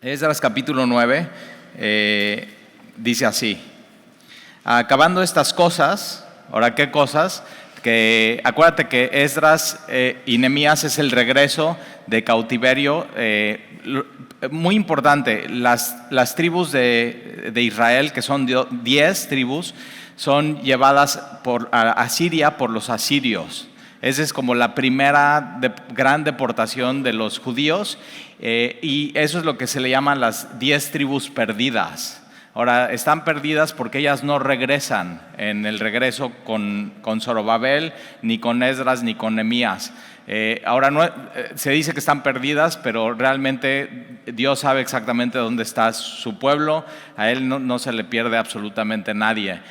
Esdras capítulo 9 dice así: acabando estas cosas, ahora qué cosas, que acuérdate que Esdras y Nehemías es el regreso de cautiverio, muy importante. Las tribus de Israel, que son 10 tribus, son llevadas a Siria por los asirios. Esa es como la primera gran deportación de los judíos, y eso es lo que se le llaman las 10 tribus perdidas. Ahora, están perdidas porque ellas no regresan en el regreso con Zorobabel, ni con Esdras, ni con Nehemías. Ahora se dice que están perdidas, pero realmente Dios sabe exactamente dónde está su pueblo. A Él no se le pierde absolutamente nadie.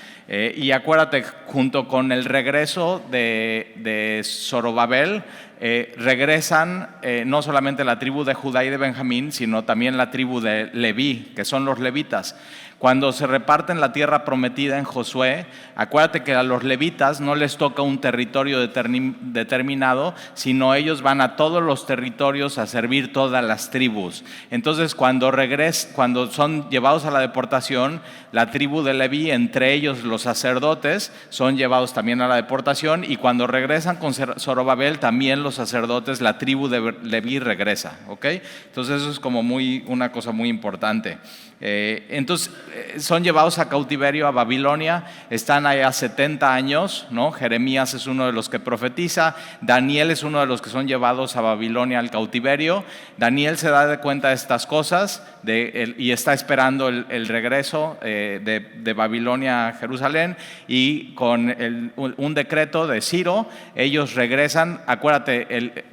Y acuérdate, junto con el regreso de Zorobabel, regresan no solamente la tribu de Judá y de Benjamín, sino también la tribu de Leví, que son los levitas. Cuando se reparten la tierra prometida en Josué, acuérdate que a los levitas no les toca un territorio determinado, sino ellos van a todos los territorios a servir todas las tribus. Entonces, cuando son llevados a la deportación, la tribu de Leví, entre ellos los sacerdotes, son llevados también a la deportación, y cuando regresan con Zorobabel, también los sacerdotes, la tribu de Leví regresa, ¿ok? Entonces eso es como una cosa muy importante. Entonces son llevados a cautiverio a Babilonia, están allá 70 años, ¿no? Jeremías es uno de los que profetiza, Daniel es uno de los que son llevados a Babilonia al cautiverio. Daniel se da cuenta de estas cosas y está esperando el regreso de Babilonia a Jerusalén, y con un decreto de Ciro, ellos regresan. Acuérdate,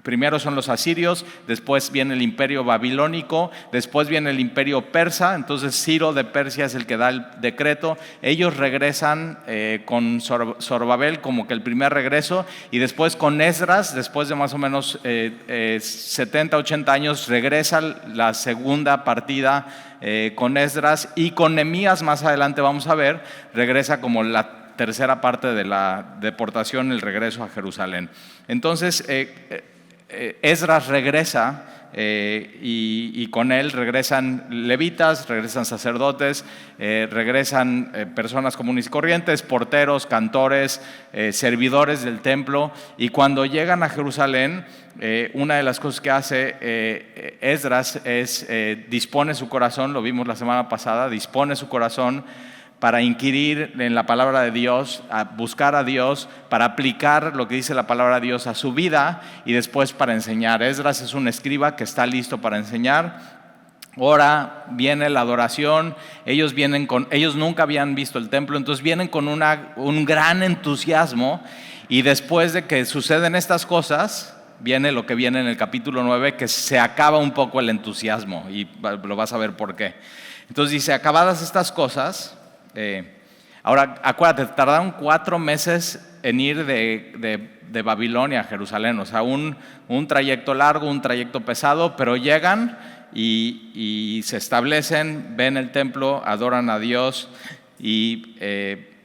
primero son los asirios, después viene el imperio babilónico, después viene el imperio persa. Entonces Ciro de Persia es el que da el decreto. Ellos regresan con Zorobabel como que el primer regreso, y después con Esdras, después de más o menos 70, 80 años, regresa la segunda partida con Esdras, y con Nehemías, más adelante vamos a ver, regresa como la tercera parte de la deportación, el regreso a Jerusalén. Entonces Esdras regresa, y con él regresan levitas, regresan sacerdotes, regresan personas comunes y corrientes, porteros, cantores, servidores del templo. Y cuando llegan a Jerusalén, una de las cosas que hace Esdras es dispone su corazón, lo vimos la semana pasada, dispone su corazón para inquirir en la palabra de Dios, a buscar a Dios, para aplicar lo que dice la palabra de Dios a su vida, y después para enseñar. Esdras es un escriba que está listo para enseñar. Ahora viene la adoración. Ellos nunca habían visto el templo, entonces vienen con un gran entusiasmo, y después de que suceden estas cosas, viene lo que viene en el capítulo 9, que se acaba un poco el entusiasmo, y lo vas a ver por qué. Entonces dice: acabadas estas cosas. Ahora acuérdate, tardaron 4 meses en ir de Babilonia a Jerusalén. O sea, un trayecto largo, un trayecto pesado, pero llegan y se establecen, ven el templo, adoran a Dios. Y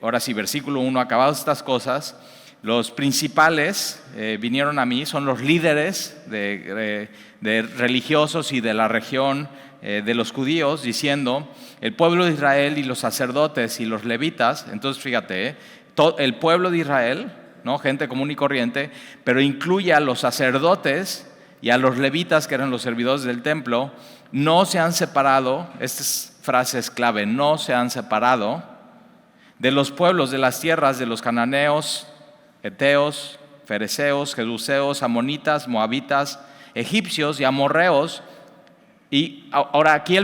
ahora sí, versículo 1: acabadas estas cosas, los principales vinieron a mí, son los líderes de religiosos y de la región de los judíos, diciendo: el pueblo de Israel y los sacerdotes y los levitas. Entonces fíjate, el pueblo de Israel, ¿no? Gente común y corriente, pero incluye a los sacerdotes y a los levitas, que eran los servidores del templo, no se han separado. Esta frase es clave: no se han separado de los pueblos de las tierras de los cananeos, heteos, fereceos, jebuseos, amonitas, moabitas, egipcios y amorreos. Y ahora aquí,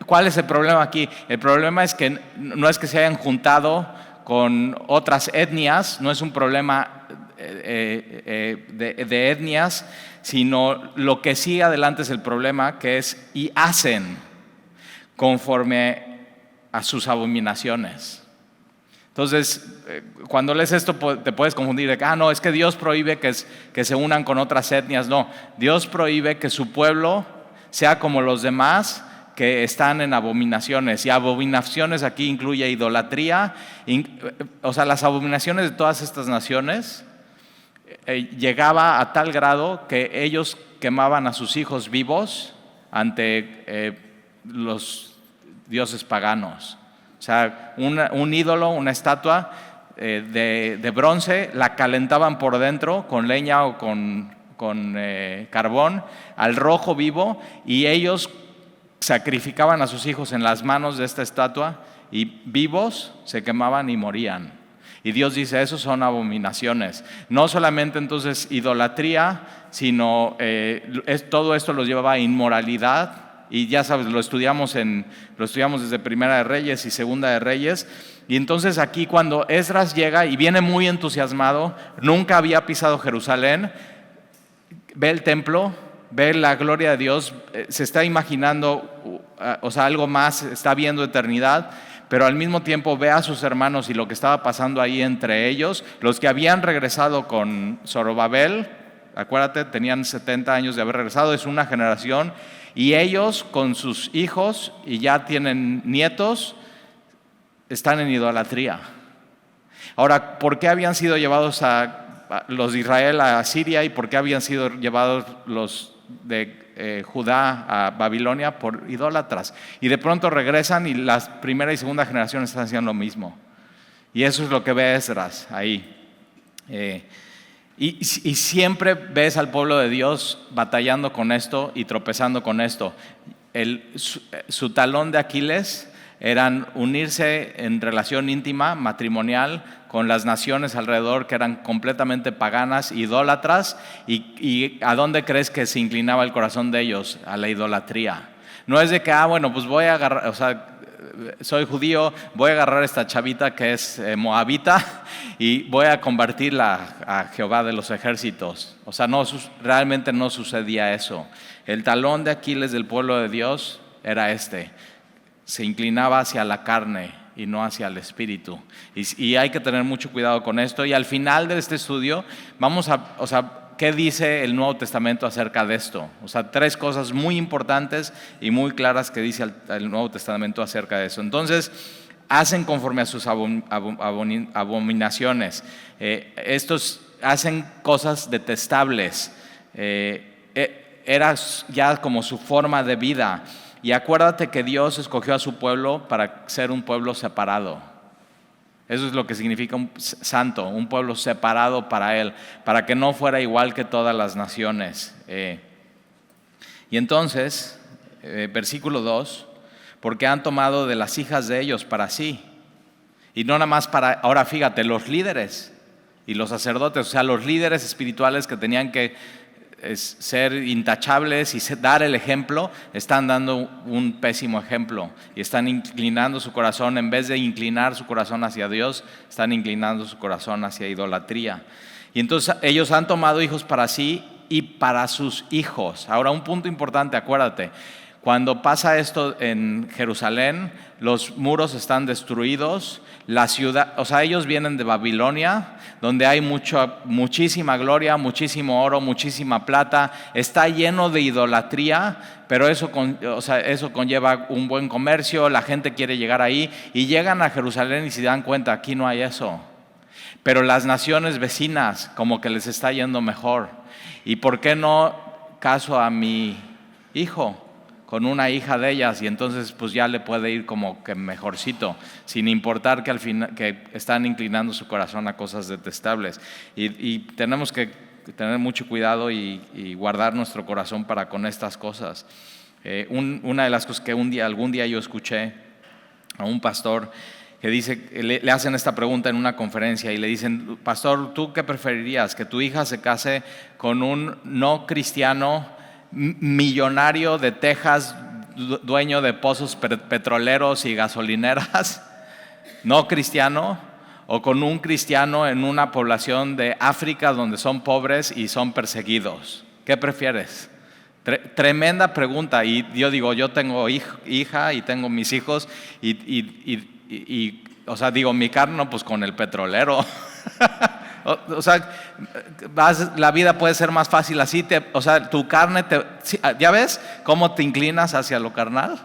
¿cuál es el problema aquí? El problema es que no es que se hayan juntado con otras etnias, no es un problema de etnias, sino lo que sigue adelante es el problema, que es: y hacen conforme a sus abominaciones. Entonces, cuando lees esto te puedes confundir de que no, es que Dios prohíbe que se unan con otras etnias. No, Dios prohíbe que su pueblo sea como los demás que están en abominaciones. Y abominaciones aquí incluye idolatría. O sea, las abominaciones de todas estas naciones llegaba a tal grado que ellos quemaban a sus hijos vivos ante los dioses paganos. O sea, un ídolo, una estatua de bronce, la calentaban por dentro con leña o con carbón al rojo vivo, y ellos sacrificaban a sus hijos en las manos de esta estatua y vivos se quemaban y morían. Y Dios dice, esos son abominaciones. No solamente entonces idolatría, sino todo esto los llevaba a inmoralidad. Y ya sabes, lo estudiamos desde Primera de Reyes y Segunda de Reyes. Y entonces aquí cuando Esdras llega y viene muy entusiasmado, nunca había pisado Jerusalén, ve el templo, ve la gloria de Dios, se está imaginando, algo más, está viendo eternidad, pero al mismo tiempo ve a sus hermanos y lo que estaba pasando ahí entre ellos, los que habían regresado con Zorobabel, acuérdate, tenían 70 años de haber regresado, es una generación, y ellos con sus hijos y ya tienen nietos, están en idolatría. Ahora, ¿por qué habían sido llevados los de Israel a Siria y por qué habían sido llevados los de Judá a Babilonia? Por idólatras. Y de pronto regresan y la primera y segunda generación están haciendo lo mismo. Y eso es lo que ve Esdras ahí. Y siempre ves al pueblo de Dios batallando con esto y tropezando con esto. Su talón de Aquiles eran unirse en relación íntima, matrimonial, con las naciones alrededor que eran completamente paganas, idólatras. ¿Y a dónde crees que se inclinaba el corazón de ellos? A la idolatría. No es de que, bueno, pues voy a agarrar, soy judío, voy a agarrar esta chavita que es moabita y voy a convertirla a Jehová de los ejércitos. Realmente no sucedía eso. El talón de Aquiles del pueblo de Dios era se inclinaba hacia la carne y no hacia el espíritu. Y hay que tener mucho cuidado con esto. Y al final de este estudio vamos ¿qué dice el Nuevo Testamento acerca de esto? 3 cosas muy importantes y muy claras que dice el Nuevo Testamento acerca de eso. Entonces, hacen conforme a sus abominaciones. Estos hacen cosas detestables. Era ya como su forma de vida. Y acuérdate que Dios escogió a su pueblo para ser un pueblo separado. Eso es lo que significa un santo, un pueblo separado para Él, para que no fuera igual que todas las naciones. Y entonces, versículo 2, porque han tomado de las hijas de ellos para sí. Y no nada más ahora fíjate, los líderes y los sacerdotes, los líderes espirituales que tenían que ser intachables y dar el ejemplo, están dando un pésimo ejemplo y están inclinando su corazón, en vez de inclinar su corazón hacia Dios, están inclinando su corazón hacia idolatría. Y entonces ellos han tomado hijos para sí y para sus hijos. Ahora, un punto importante, acuérdate, cuando pasa esto en Jerusalén, los muros están destruidos, la ciudad, ellos vienen de Babilonia, donde hay muchísima gloria, muchísimo oro, muchísima plata, está lleno de idolatría, pero eso conlleva un buen comercio, la gente quiere llegar ahí y llegan a Jerusalén y se dan cuenta, aquí no hay eso. Pero las naciones vecinas como que les está yendo mejor. ¿Y por qué no caso a mi hijo con una hija de ellas? Y entonces pues ya le puede ir como que mejorcito, sin importar que al final que están inclinando su corazón a cosas detestables. Y tenemos que tener mucho cuidado y guardar nuestro corazón para con estas cosas. Una de las cosas que algún día yo escuché a un pastor que dice, le hacen esta pregunta en una conferencia y le dicen, pastor, ¿tú qué preferirías? ¿Que tu hija se case con un no cristiano millonario de Texas, dueño de pozos petroleros y gasolineras, no cristiano, o con un cristiano en una población de África donde son pobres y son perseguidos? ¿Qué prefieres? Tremenda pregunta. Y yo digo, yo tengo hija y tengo mis hijos digo, mi carne pues con el petrolero. La vida puede ser más fácil así. Tu carne, ¿ya ves cómo te inclinas hacia lo carnal?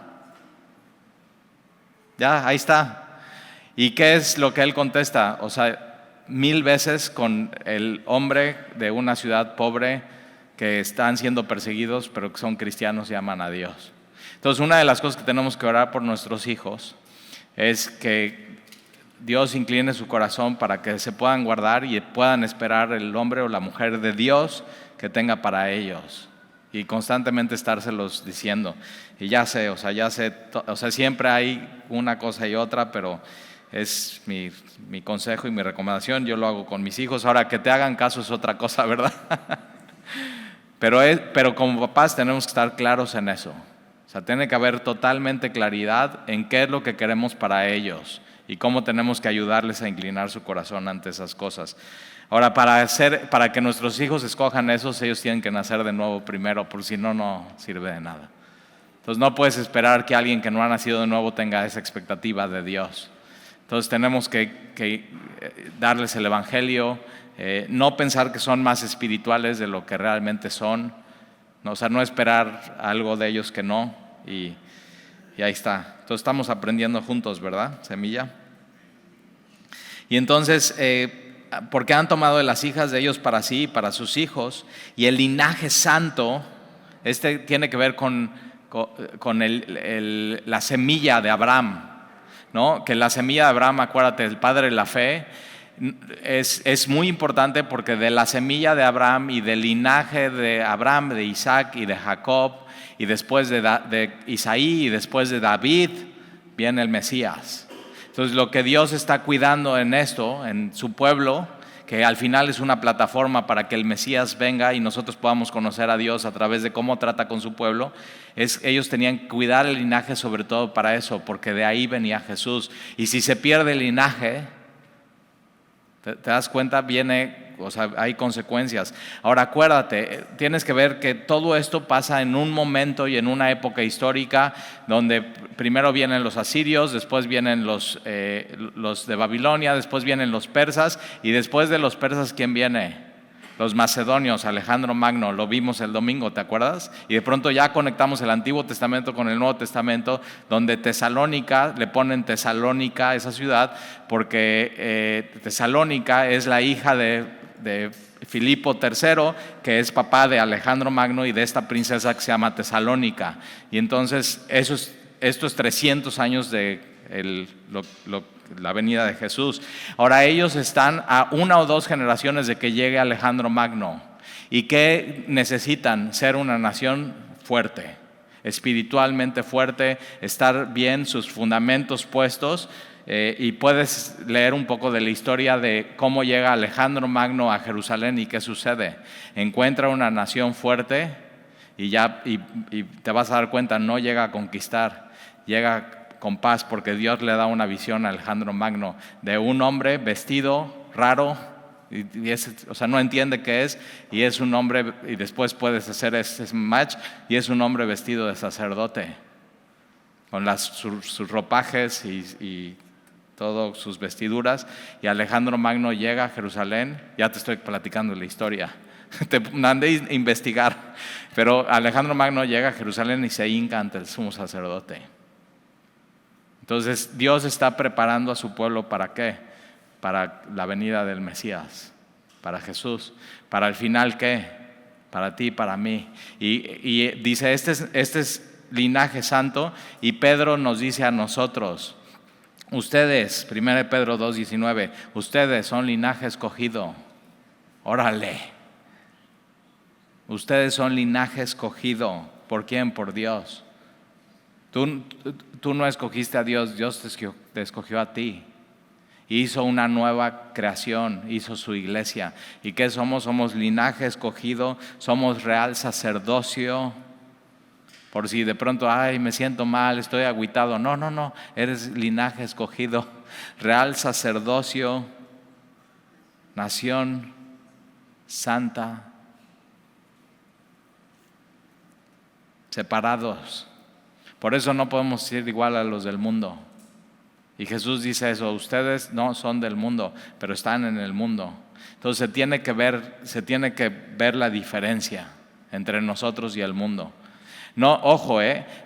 Ya, ahí está. ¿Y qué es lo que él contesta? 1000 veces con el hombre de una ciudad pobre, que están siendo perseguidos, pero que son cristianos y aman a Dios. Entonces, una de las cosas que tenemos que orar por nuestros hijos es que Dios incline su corazón para que se puedan guardar y puedan esperar el hombre o la mujer de Dios que tenga para ellos. Y constantemente estárselos diciendo. Y ya sé, siempre hay una cosa y otra, pero es mi consejo y mi recomendación. Yo lo hago con mis hijos. Ahora, que te hagan caso es otra cosa, ¿verdad? Pero como papás tenemos que estar claros en eso. O sea, tiene que haber totalmente claridad en qué es lo que queremos para ellos y cómo tenemos que ayudarles a inclinar su corazón ante esas cosas. Ahora, para que nuestros hijos escojan esos, ellos tienen que nacer de nuevo primero, por si no, no sirve de nada. Entonces no puedes esperar que alguien que no ha nacido de nuevo tenga esa expectativa de Dios. Entonces tenemos que darles el Evangelio, no pensar que son más espirituales de lo que realmente son, no, o sea, no esperar algo de ellos que no, y ahí está. Entonces estamos aprendiendo juntos, ¿verdad, Semilla? Y entonces, porque han tomado de las hijas de ellos para sí y para sus hijos, y el linaje santo, tiene que ver con la semilla de Abraham, ¿no? Que la semilla de Abraham, acuérdate, el padre de la fe, es muy importante porque de la semilla de Abraham y del linaje de Abraham, de Isaac y de Jacob, y después de Isaí y después de David, viene el Mesías. Entonces lo que Dios está cuidando en esto, en su pueblo, que al final es una plataforma para que el Mesías venga y nosotros podamos conocer a Dios a través de cómo trata con su pueblo, ellos tenían que cuidar el linaje sobre todo para eso, porque de ahí venía Jesús. Y si se pierde el linaje, ¿te das cuenta? Hay consecuencias. Ahora acuérdate, tienes que ver que todo esto pasa en un momento y en una época histórica donde primero vienen los asirios, después vienen los de Babilonia, después vienen los persas, y después de los persas, ¿quién viene? Los macedonios, Alejandro Magno, lo vimos el domingo, ¿te acuerdas? Y de pronto ya conectamos el Antiguo Testamento con el Nuevo Testamento, donde Tesalónica, le ponen Tesalónica a esa ciudad, porque Tesalónica es la hija de Filipo III, que es papá de Alejandro Magno y de esta princesa que se llama Tesalónica. Y entonces estos 300 años de la venida de Jesús. Ahora ellos están a 1 o 2 generaciones de que llegue Alejandro Magno. ¿Y qué necesitan? Ser una nación fuerte, espiritualmente fuerte, estar bien, sus fundamentos puestos. Y puedes leer un poco de la historia de cómo llega Alejandro Magno a Jerusalén y qué sucede. Encuentra una nación fuerte y te vas a dar cuenta, no llega a conquistar, llega con paz, porque Dios le da una visión a Alejandro Magno de un hombre vestido raro, no entiende qué es, y es un hombre, y después puedes hacer ese match, y es un hombre vestido de sacerdote, con sus ropajes y todas sus vestiduras. Y Alejandro Magno llega a Jerusalén, ya te estoy platicando la historia, te mandé a investigar, pero Alejandro Magno llega a Jerusalén y se hinca ante el sumo sacerdote. Entonces Dios está preparando a su pueblo ¿para qué? Para la venida del Mesías, para Jesús. Para el final ¿qué? Para ti, para mí. Y dice, este es linaje santo, y Pedro nos dice a nosotros, ustedes, 1 Pedro 2:19, ustedes son linaje escogido. Órale. Ustedes son linaje escogido. ¿Por quién? Por Dios. Tú no escogiste a Dios, Dios te escogió a ti. Hizo una nueva creación, hizo su iglesia. ¿Y qué somos? Somos linaje escogido, somos real sacerdocio. Por si de pronto, me siento mal, estoy agüitado. No, eres linaje escogido, real sacerdocio, nación santa, separados. Por eso no podemos ser igual a los del mundo. Y Jesús dice eso, ustedes no son del mundo, pero están en el mundo. Entonces se tiene que ver la diferencia entre nosotros y el mundo. No, ojo,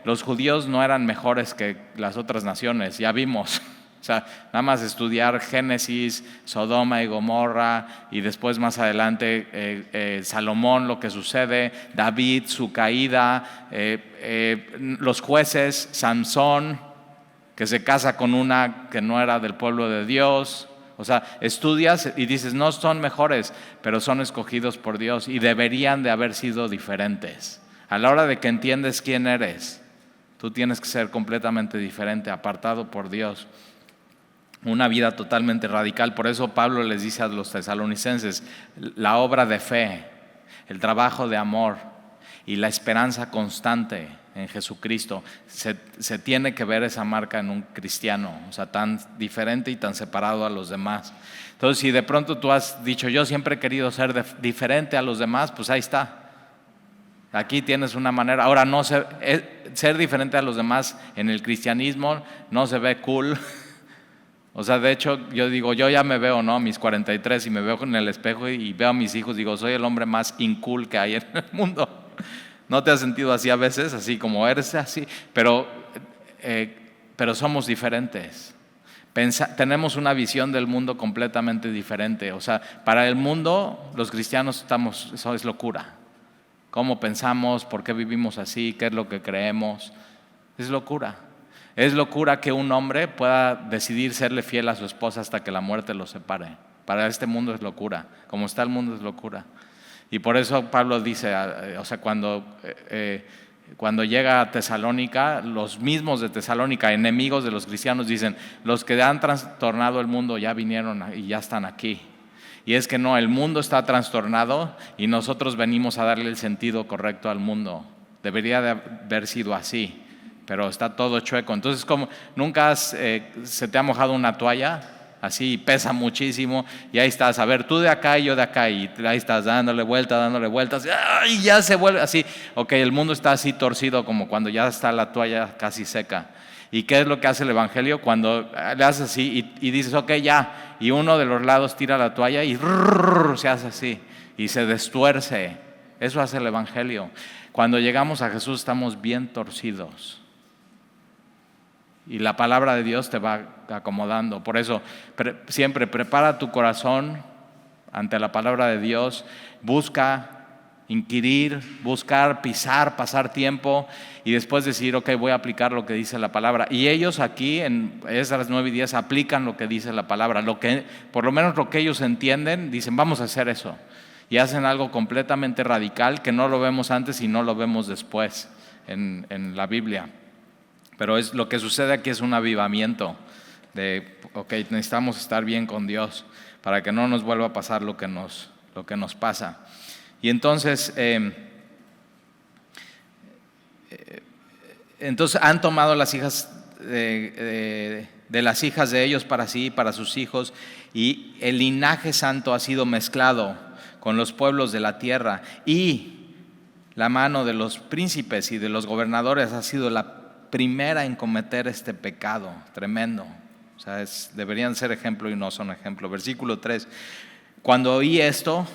los judíos no eran mejores que las otras naciones, ya vimos. O sea, nada más estudiar Génesis, Sodoma y Gomorra, y después más adelante Salomón, lo que sucede, David, su caída, los jueces, Sansón, que se casa con una que no era del pueblo de Dios. O sea, estudias y dices, no son mejores, pero son escogidos por Dios y deberían de haber sido diferentes. A la hora de que entiendes quién eres, tú tienes que ser completamente diferente, apartado por Dios. Una vida totalmente radical. Por eso Pablo les dice a los tesalonicenses, la obra de fe, el trabajo de amor y la esperanza constante en Jesucristo. Se tiene que ver esa marca en un cristiano, o sea, tan diferente y tan separado a los demás. Entonces, si de pronto tú has dicho, yo siempre he querido ser diferente a los demás, pues ahí está. Aquí tienes una manera. Ahora, ser diferente a los demás en el cristianismo no se ve cool. O sea, de hecho, yo digo, yo ya me veo, ¿no? Mis 43 y me veo en el espejo y veo a mis hijos, digo, soy el hombre más incool que hay en el mundo. ¿No te has sentido así a veces? Así como eres así, pero somos diferentes. Tenemos una visión del mundo completamente diferente. O sea, para el mundo, los cristianos eso es locura. ¿Cómo pensamos? ¿Por qué vivimos así? ¿Qué es lo que creemos? Es locura. Es locura que un hombre pueda decidir serle fiel a su esposa hasta que la muerte los separe. Para este mundo es locura. Como está el mundo es locura. Y por eso Pablo dice, o sea, cuando llega a Tesalónica, los mismos de Tesalónica, enemigos de los cristianos, dicen, los que han trastornado el mundo ya vinieron y ya están aquí. Y es que no, el mundo está trastornado y nosotros venimos a darle el sentido correcto al mundo. Debería de haber sido así, pero está todo chueco. Entonces, como nunca se te ha mojado una toalla, así pesa muchísimo, y ahí estás, a ver, tú de acá y yo de acá, y ahí estás dándole vueltas, y ya se vuelve así. Ok, el mundo está así torcido como cuando ya está la toalla casi seca. ¿Y qué es lo que hace el Evangelio? Cuando le haces así y dices, ok, ya, y uno de los lados tira la toalla y se hace así, y se destuerce. Eso hace el Evangelio. Cuando llegamos a Jesús estamos bien torcidos. Y la palabra de Dios te va acomodando. Por eso, siempre prepara tu corazón ante la palabra de Dios. Busca inquirir, buscar, pisar, pasar tiempo y después decir, ok, voy a aplicar lo que dice la palabra. Y ellos aquí en Esdras 9 y 10 aplican lo que dice la palabra. Por lo menos lo que ellos entienden, dicen, vamos a hacer eso. Y hacen algo completamente radical que no lo vemos antes y no lo vemos después en la Biblia. Pero lo que sucede aquí es un avivamiento de, ok, necesitamos estar bien con Dios para que no nos vuelva a pasar lo que nos pasa. Y entonces han tomado las hijas de las hijas de ellos para sí, para sus hijos, y el linaje santo ha sido mezclado con los pueblos de la tierra, y la mano de los príncipes y de los gobernadores ha sido la primera en cometer este pecado tremendo. O sea, deberían ser ejemplo y no son ejemplo. Versículo 3. Cuando oí esto,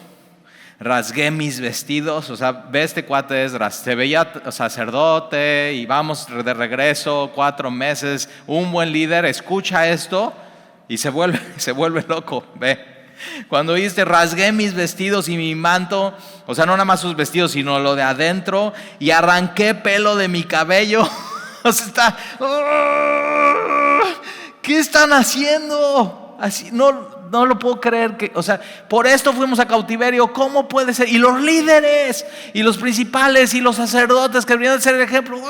rasgué mis vestidos. O sea, ve este cuate Esdras, se veía sacerdote y vamos de regreso 4 meses, un buen líder, escucha esto y se vuelve loco. Ve. Cuando oíste, rasgué mis vestidos y mi manto, o sea, no nada más sus vestidos, sino lo de adentro, y arranqué pelo de mi cabello. O sea, ¿qué están haciendo? Así, no lo puedo creer. O sea, por esto fuimos a cautiverio. ¿Cómo puede ser? Y los líderes, y los principales, y los sacerdotes que deberían ser el ejemplo.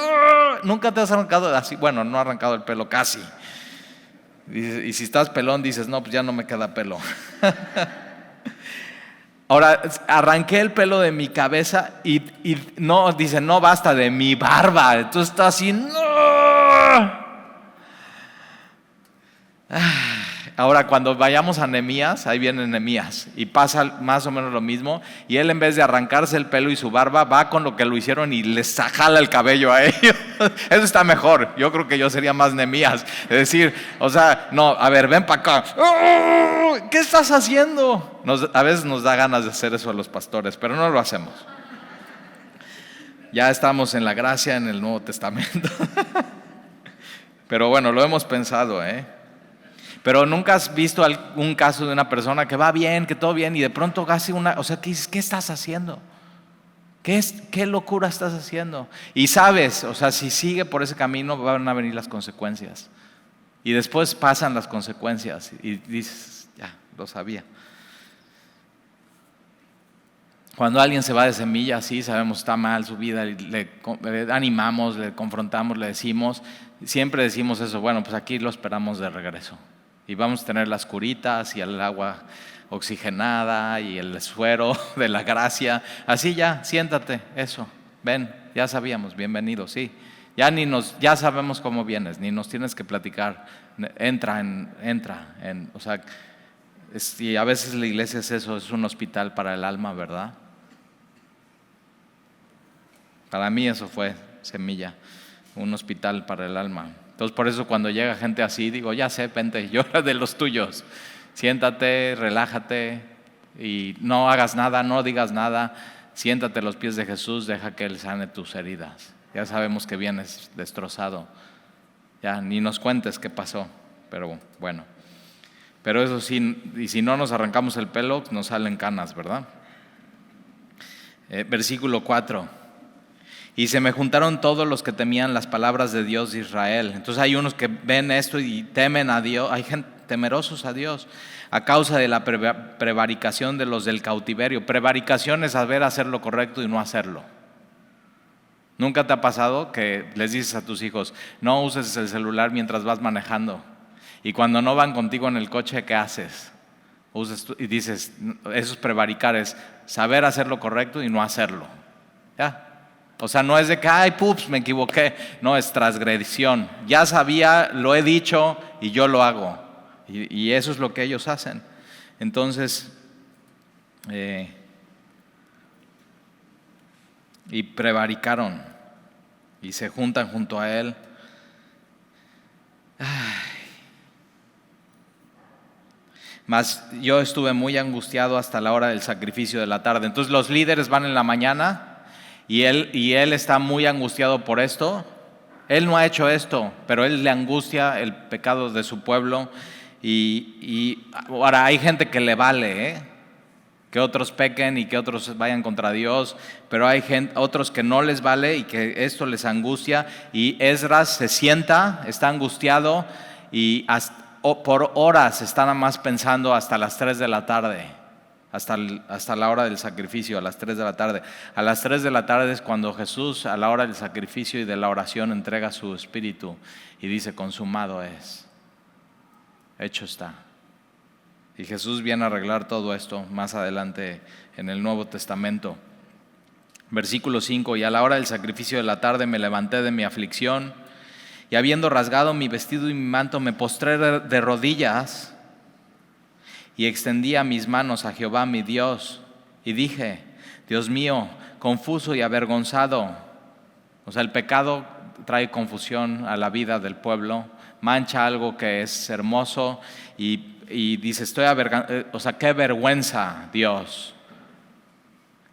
Nunca te has arrancado así. Bueno, no arrancado el pelo casi. Y si estás pelón, dices, no, pues ya no me queda pelo. Ahora, arranqué el pelo de mi cabeza y no, dice, no basta, de mi barba. Entonces está así, no. Ahora, cuando vayamos a Nehemías, ahí viene Nehemías y pasa más o menos lo mismo. Y él, en vez de arrancarse el pelo y su barba, va con lo que lo hicieron y les jala el cabello a ellos. Eso está mejor. Yo creo que yo sería más Nehemías. Es decir, o sea, no, a ver, ven para acá. ¿Qué estás haciendo? A veces nos da ganas de hacer eso a los pastores, pero no lo hacemos. Ya estamos en la gracia en el Nuevo Testamento. Pero bueno, lo hemos pensado, Pero nunca has visto algún caso de una persona que va bien, que todo bien, y de pronto hace o sea, ¿qué dices? ¿Qué estás haciendo? ¿Qué locura estás haciendo? Y sabes, o sea, si sigue por ese camino van a venir las consecuencias. Y después pasan las consecuencias y dices, ya, lo sabía. Cuando alguien se va de semilla, sí, sabemos está mal su vida, le animamos, le confrontamos, le decimos, siempre decimos eso, bueno, pues aquí lo esperamos de regreso. Y vamos a tener las curitas y el agua oxigenada y el suero de la gracia. Así ya, siéntate, eso, ven, ya sabíamos, bienvenido, sí. Ya sabemos cómo vienes, ni nos tienes que platicar. Entra, o sea, y a veces la iglesia es eso, es un hospital para el alma, ¿verdad? Para mí eso fue Semilla, un hospital para el alma. Entonces por eso cuando llega gente así, digo, ya sé, vente, llora de los tuyos. Siéntate, relájate y no hagas nada, no digas nada. Siéntate a los pies de Jesús, deja que Él sane tus heridas. Ya sabemos que vienes destrozado. Ya ni nos cuentes qué pasó, pero bueno. Pero eso sí, y si no nos arrancamos el pelo, nos salen canas, ¿verdad? Versículo 4. Y se me juntaron todos los que temían las palabras de Dios de Israel. Entonces hay unos que ven esto y temen a Dios, hay gente temerosos a Dios, a causa de la prevaricación de los del cautiverio. Prevaricación es saber hacer lo correcto y no hacerlo. ¿Nunca te ha pasado que les dices a tus hijos, no uses el celular mientras vas manejando? Y cuando no van contigo en el coche, ¿qué haces? Y dices, eso es prevaricar, es saber hacer lo correcto y no hacerlo. ¿Ya? O sea, no es de que, ay, pups, me equivoqué. No, es transgresión. Ya sabía, lo he dicho y yo lo hago. Y eso es lo que ellos hacen. Entonces, y prevaricaron y se juntan junto a él. Mas yo estuve muy angustiado hasta la hora del sacrificio de la tarde. Entonces los líderes van en la mañana y él está muy angustiado por esto. Él no ha hecho esto, pero él le angustia el pecado de su pueblo. Y ahora hay gente que le vale, que otros pequen y que otros vayan contra Dios, pero hay otros que no les vale y que esto les angustia. Y Esdras se sienta, está angustiado y por horas está nada más pensando hasta las 3 de la tarde, hasta la hora del sacrificio, a las 3 de la tarde. A las 3 de la tarde es cuando Jesús, a la hora del sacrificio y de la oración, entrega su espíritu y dice, consumado es, hecho está. Y Jesús viene a arreglar todo esto más adelante en el Nuevo Testamento. Versículo 5, y a la hora del sacrificio de la tarde me levanté de mi aflicción y habiendo rasgado mi vestido y mi manto me postré de rodillas y extendía mis manos a Jehová mi Dios y dije, Dios mío, confuso y avergonzado. O sea, el pecado trae confusión a la vida del pueblo, mancha algo que es hermoso y dice, o sea, qué vergüenza, Dios.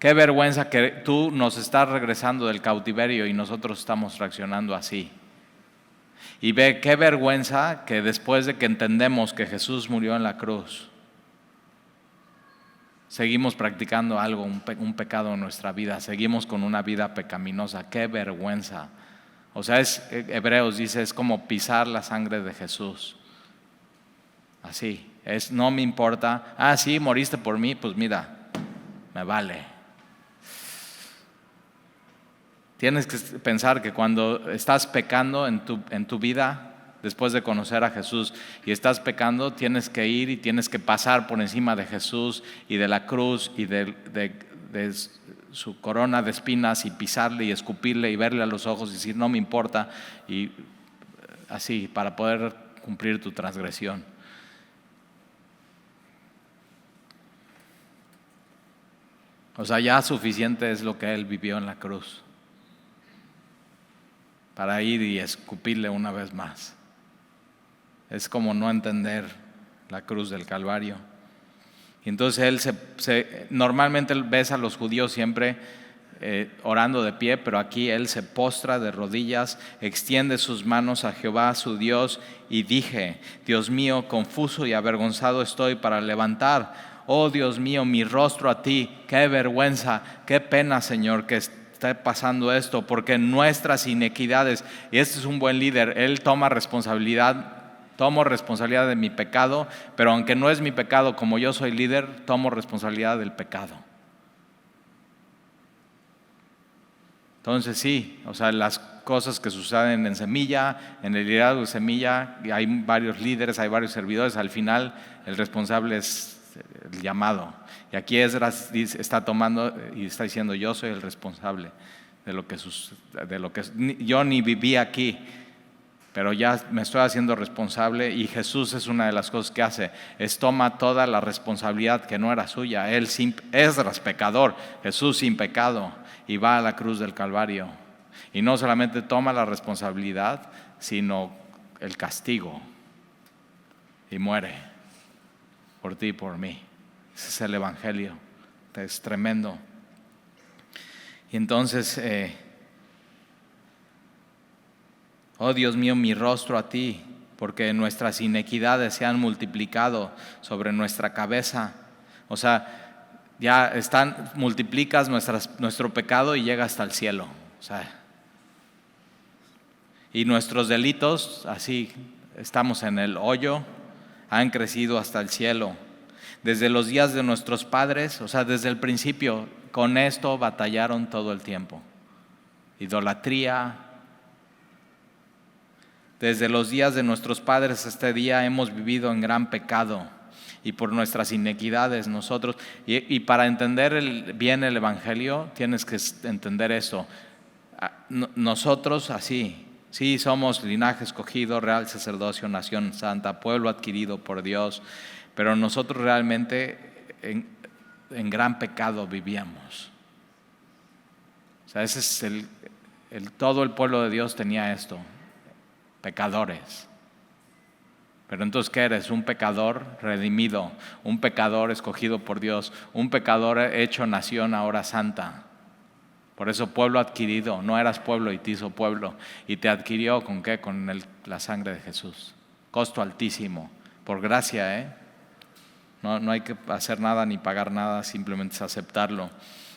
Qué vergüenza que tú nos estás regresando del cautiverio y nosotros estamos reaccionando así. Y ve qué vergüenza que después de que entendemos que Jesús murió en la cruz, seguimos practicando algo, un pecado en nuestra vida, seguimos con una vida pecaminosa. Qué vergüenza. O sea, Hebreos dice, es como pisar la sangre de Jesús. Así, no me importa. Ah, sí, moriste por mí, pues mira, me vale. Tienes que pensar que cuando estás pecando en tu vida, después de conocer a Jesús, y estás pecando, tienes que ir y tienes que pasar por encima de Jesús y de la cruz y de su corona de espinas y pisarle y escupirle y verle a los ojos y decir, no me importa, y así, para poder cumplir tu transgresión. O sea, ya suficiente es lo que Él vivió en la cruz para ir y escupirle una vez más. Es como no entender la cruz del Calvario. Y entonces Él normalmente ves a los judíos siempre orando de pie, pero aquí él se postra de rodillas, extiende sus manos a Jehová su Dios y dije: Dios mío, confuso y avergonzado estoy para levantar, oh Dios mío, mi rostro a ti. Qué vergüenza, qué pena, Señor, que esté pasando esto, porque nuestras inequidades, y este es un buen líder, él toma responsabilidad. Tomo responsabilidad de mi pecado, pero aunque no es mi pecado, como yo soy líder, tomo responsabilidad del pecado. Entonces sí, o sea, las cosas que suceden en Semilla, en el liderazgo de Semilla, hay varios líderes, hay varios servidores, al final el responsable es el llamado. Y aquí Esdras está tomando y está diciendo: yo soy el responsable de lo que yo ni viví aquí, pero ya me estoy haciendo responsable. Y Jesús es una de las cosas que hace, es toma toda la responsabilidad que no era suya. Él, Esdras pecador, Jesús sin pecado, y va a la cruz del Calvario. Y no solamente toma la responsabilidad, sino el castigo, y muere por ti y por mí. Ese es el Evangelio, es tremendo. Y entonces, oh Dios mío, mi rostro a ti, porque nuestras inequidades se han multiplicado sobre nuestra cabeza. O sea, ya multiplicas nuestro pecado y llega hasta el cielo. O sea, y nuestros delitos, así estamos en el hoyo, han crecido hasta el cielo. Desde los días de nuestros padres, o sea, desde el principio, con esto batallaron todo el tiempo. Idolatría. Desde los días de nuestros padres hasta este día hemos vivido en gran pecado, y por nuestras inequidades nosotros, y para entender bien el Evangelio tienes que entender esto. Nosotros así, sí somos linaje escogido, real sacerdocio, nación santa, pueblo adquirido por Dios, pero nosotros realmente en gran pecado vivíamos. O sea, ese es todo el pueblo de Dios tenía esto, pecadores. Pero entonces, ¿qué eres? Un pecador redimido, un pecador escogido por Dios, un pecador hecho nación ahora santa. Por eso pueblo adquirido, no eras pueblo y te hizo pueblo. Y te adquirió ¿con qué? Con la sangre de Jesús. Costo altísimo, por gracia, No hay que hacer nada ni pagar nada, simplemente es aceptarlo.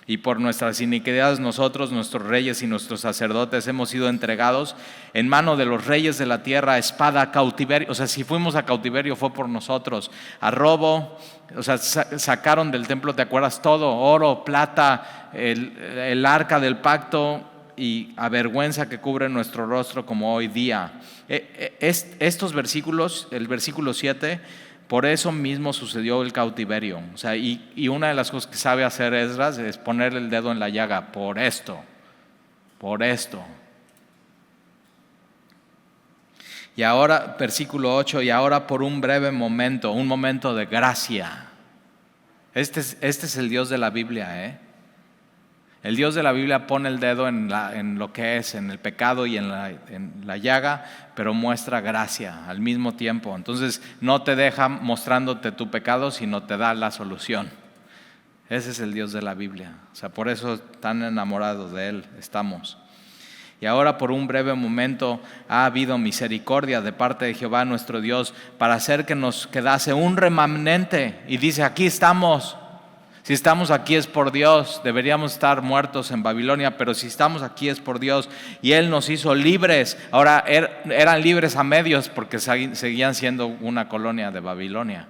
Y por nuestras iniquidades nosotros, nuestros reyes y nuestros sacerdotes, hemos sido entregados en mano de los reyes de la tierra, espada, cautiverio. O sea, si fuimos a cautiverio fue por nosotros. A robo, o sea, sacaron del templo, ¿te acuerdas? Todo, oro, plata, el arca del pacto, y a vergüenza que cubre nuestro rostro como hoy día. Estos versículos, el versículo 7, por eso mismo sucedió el cautiverio. O sea, y una de las cosas que sabe hacer Esdras es poner el dedo en la llaga. Por esto. Y ahora, versículo 8, y ahora por un breve momento, un momento de gracia. Este es el Dios de la Biblia, El Dios de la Biblia pone el dedo en lo que es, en el pecado y en la llaga, pero muestra gracia al mismo tiempo. Entonces no te deja mostrándote tu pecado, sino te da la solución. Ese es el Dios de la Biblia. O sea, por eso tan enamorados de Él estamos. Y ahora por un breve momento ha habido misericordia de parte de Jehová nuestro Dios para hacer que nos quedase un remanente. Y dice, aquí estamos. Si estamos aquí es por Dios, deberíamos estar muertos en Babilonia, pero si estamos aquí es por Dios, y Él nos hizo libres. Ahora eran libres a medios porque seguían siendo una colonia de Babilonia,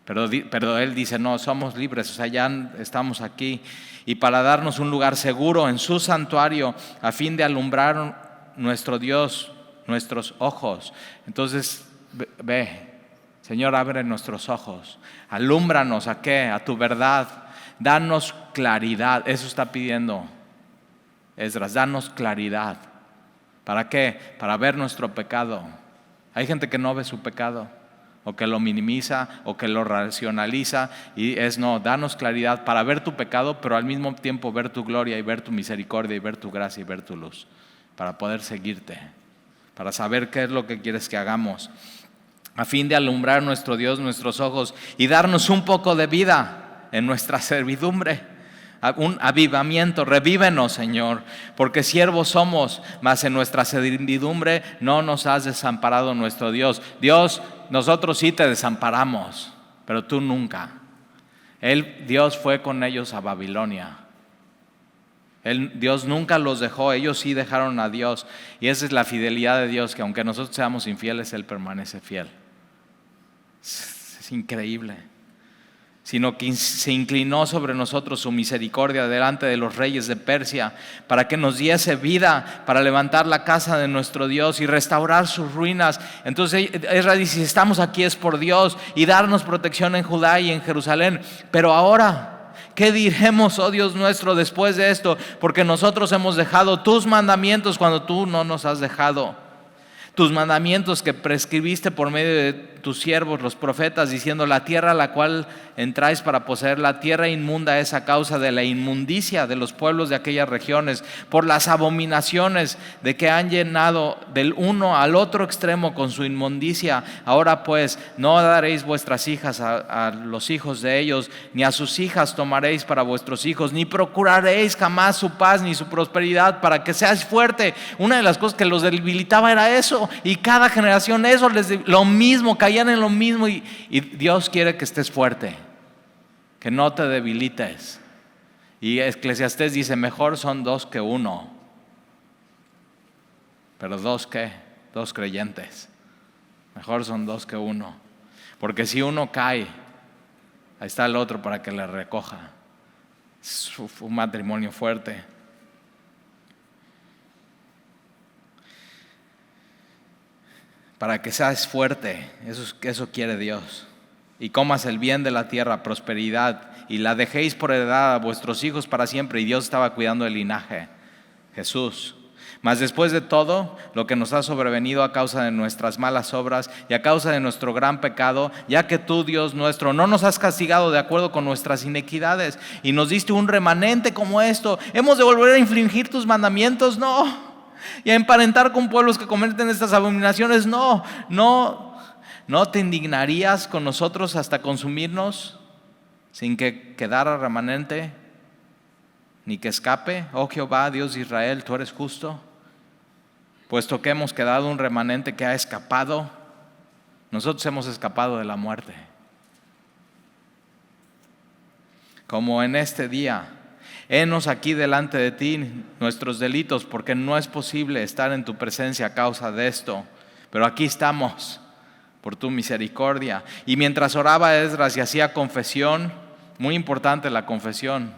pero Él dice, no, somos libres, o sea, ya estamos aquí, y para darnos un lugar seguro en su santuario, a fin de alumbrar nuestro Dios, nuestros ojos. Entonces, ve, Señor, abre nuestros ojos, alúmbranos ¿a qué? A tu verdad, danos claridad. Eso está pidiendo Esdras, danos claridad. ¿Para qué? Para ver nuestro pecado. Hay gente que no ve su pecado, o que lo minimiza, o que lo racionaliza, y danos claridad para ver tu pecado, pero al mismo tiempo ver tu gloria, y ver tu misericordia, y ver tu gracia, y ver tu luz, para poder seguirte, para saber qué es lo que quieres que hagamos, a fin de alumbrar nuestro Dios nuestros ojos y darnos un poco de vida en nuestra servidumbre. un avivamiento. Revívenos, Señor, porque siervos somos, mas en nuestra servidumbre no nos has desamparado, nuestro Dios. Dios, nosotros sí te desamparamos, pero tú nunca. Dios fue con ellos a Babilonia. Dios nunca los dejó, ellos sí dejaron a Dios. Y esa es la fidelidad de Dios, que aunque nosotros seamos infieles, Él permanece fiel. Es increíble. Sino que se inclinó sobre nosotros su misericordia delante de los reyes de Persia, para que nos diese vida, para levantar la casa de nuestro Dios y restaurar sus ruinas. Entonces Ezra dice: si estamos aquí es por Dios, y darnos protección en Judá y en Jerusalén. Pero ahora, ¿qué diremos, oh Dios nuestro, después de esto? Porque nosotros hemos dejado tus mandamientos cuando tú no nos has dejado. Tus mandamientos que prescribiste por medio de tus siervos los profetas, diciendo: la tierra a la cual entráis para poseer, la tierra inmunda es a causa de la inmundicia de los pueblos de aquellas regiones, por las abominaciones de que han llenado del uno al otro extremo con su inmundicia. Ahora pues, no daréis vuestras hijas a los hijos de ellos, ni a sus hijas tomaréis para vuestros hijos, ni procuraréis jamás su paz ni su prosperidad, para que seáis fuerte. Una de las cosas que los debilitaba era eso, y cada generación eso, lo mismo, caían en lo mismo. Y Dios quiere que estés fuerte, que no te debilites. Y Eclesiastés dice: mejor son dos que uno. Pero ¿dos qué? Dos creyentes. Mejor son dos que uno. Porque si uno cae, ahí está el otro para que le recoja. Es un matrimonio fuerte. Para que seas fuerte, eso quiere Dios. Y comas el bien de la tierra, prosperidad, y la dejéis por heredad a vuestros hijos para siempre. Y Dios estaba cuidando el linaje, Jesús. Mas después de todo lo que nos ha sobrevenido a causa de nuestras malas obras y a causa de nuestro gran pecado, ya que tú, Dios nuestro, no nos has castigado de acuerdo con nuestras iniquidades, y nos diste un remanente como esto, ¿hemos de volver a infringir tus mandamientos? No. Y a emparentar con pueblos que cometen estas abominaciones. No te indignarías con nosotros hasta consumirnos, sin que quedara remanente ni que escape. Oh Jehová, Dios de Israel, tú eres justo, puesto que hemos quedado un remanente que ha escapado. Nosotros hemos escapado de la muerte, como en este día. Henos aquí delante de ti nuestros delitos, porque no es posible estar en tu presencia a causa de esto. Pero aquí estamos por tu misericordia. Y mientras oraba Esdras y hacía confesión, muy importante la confesión.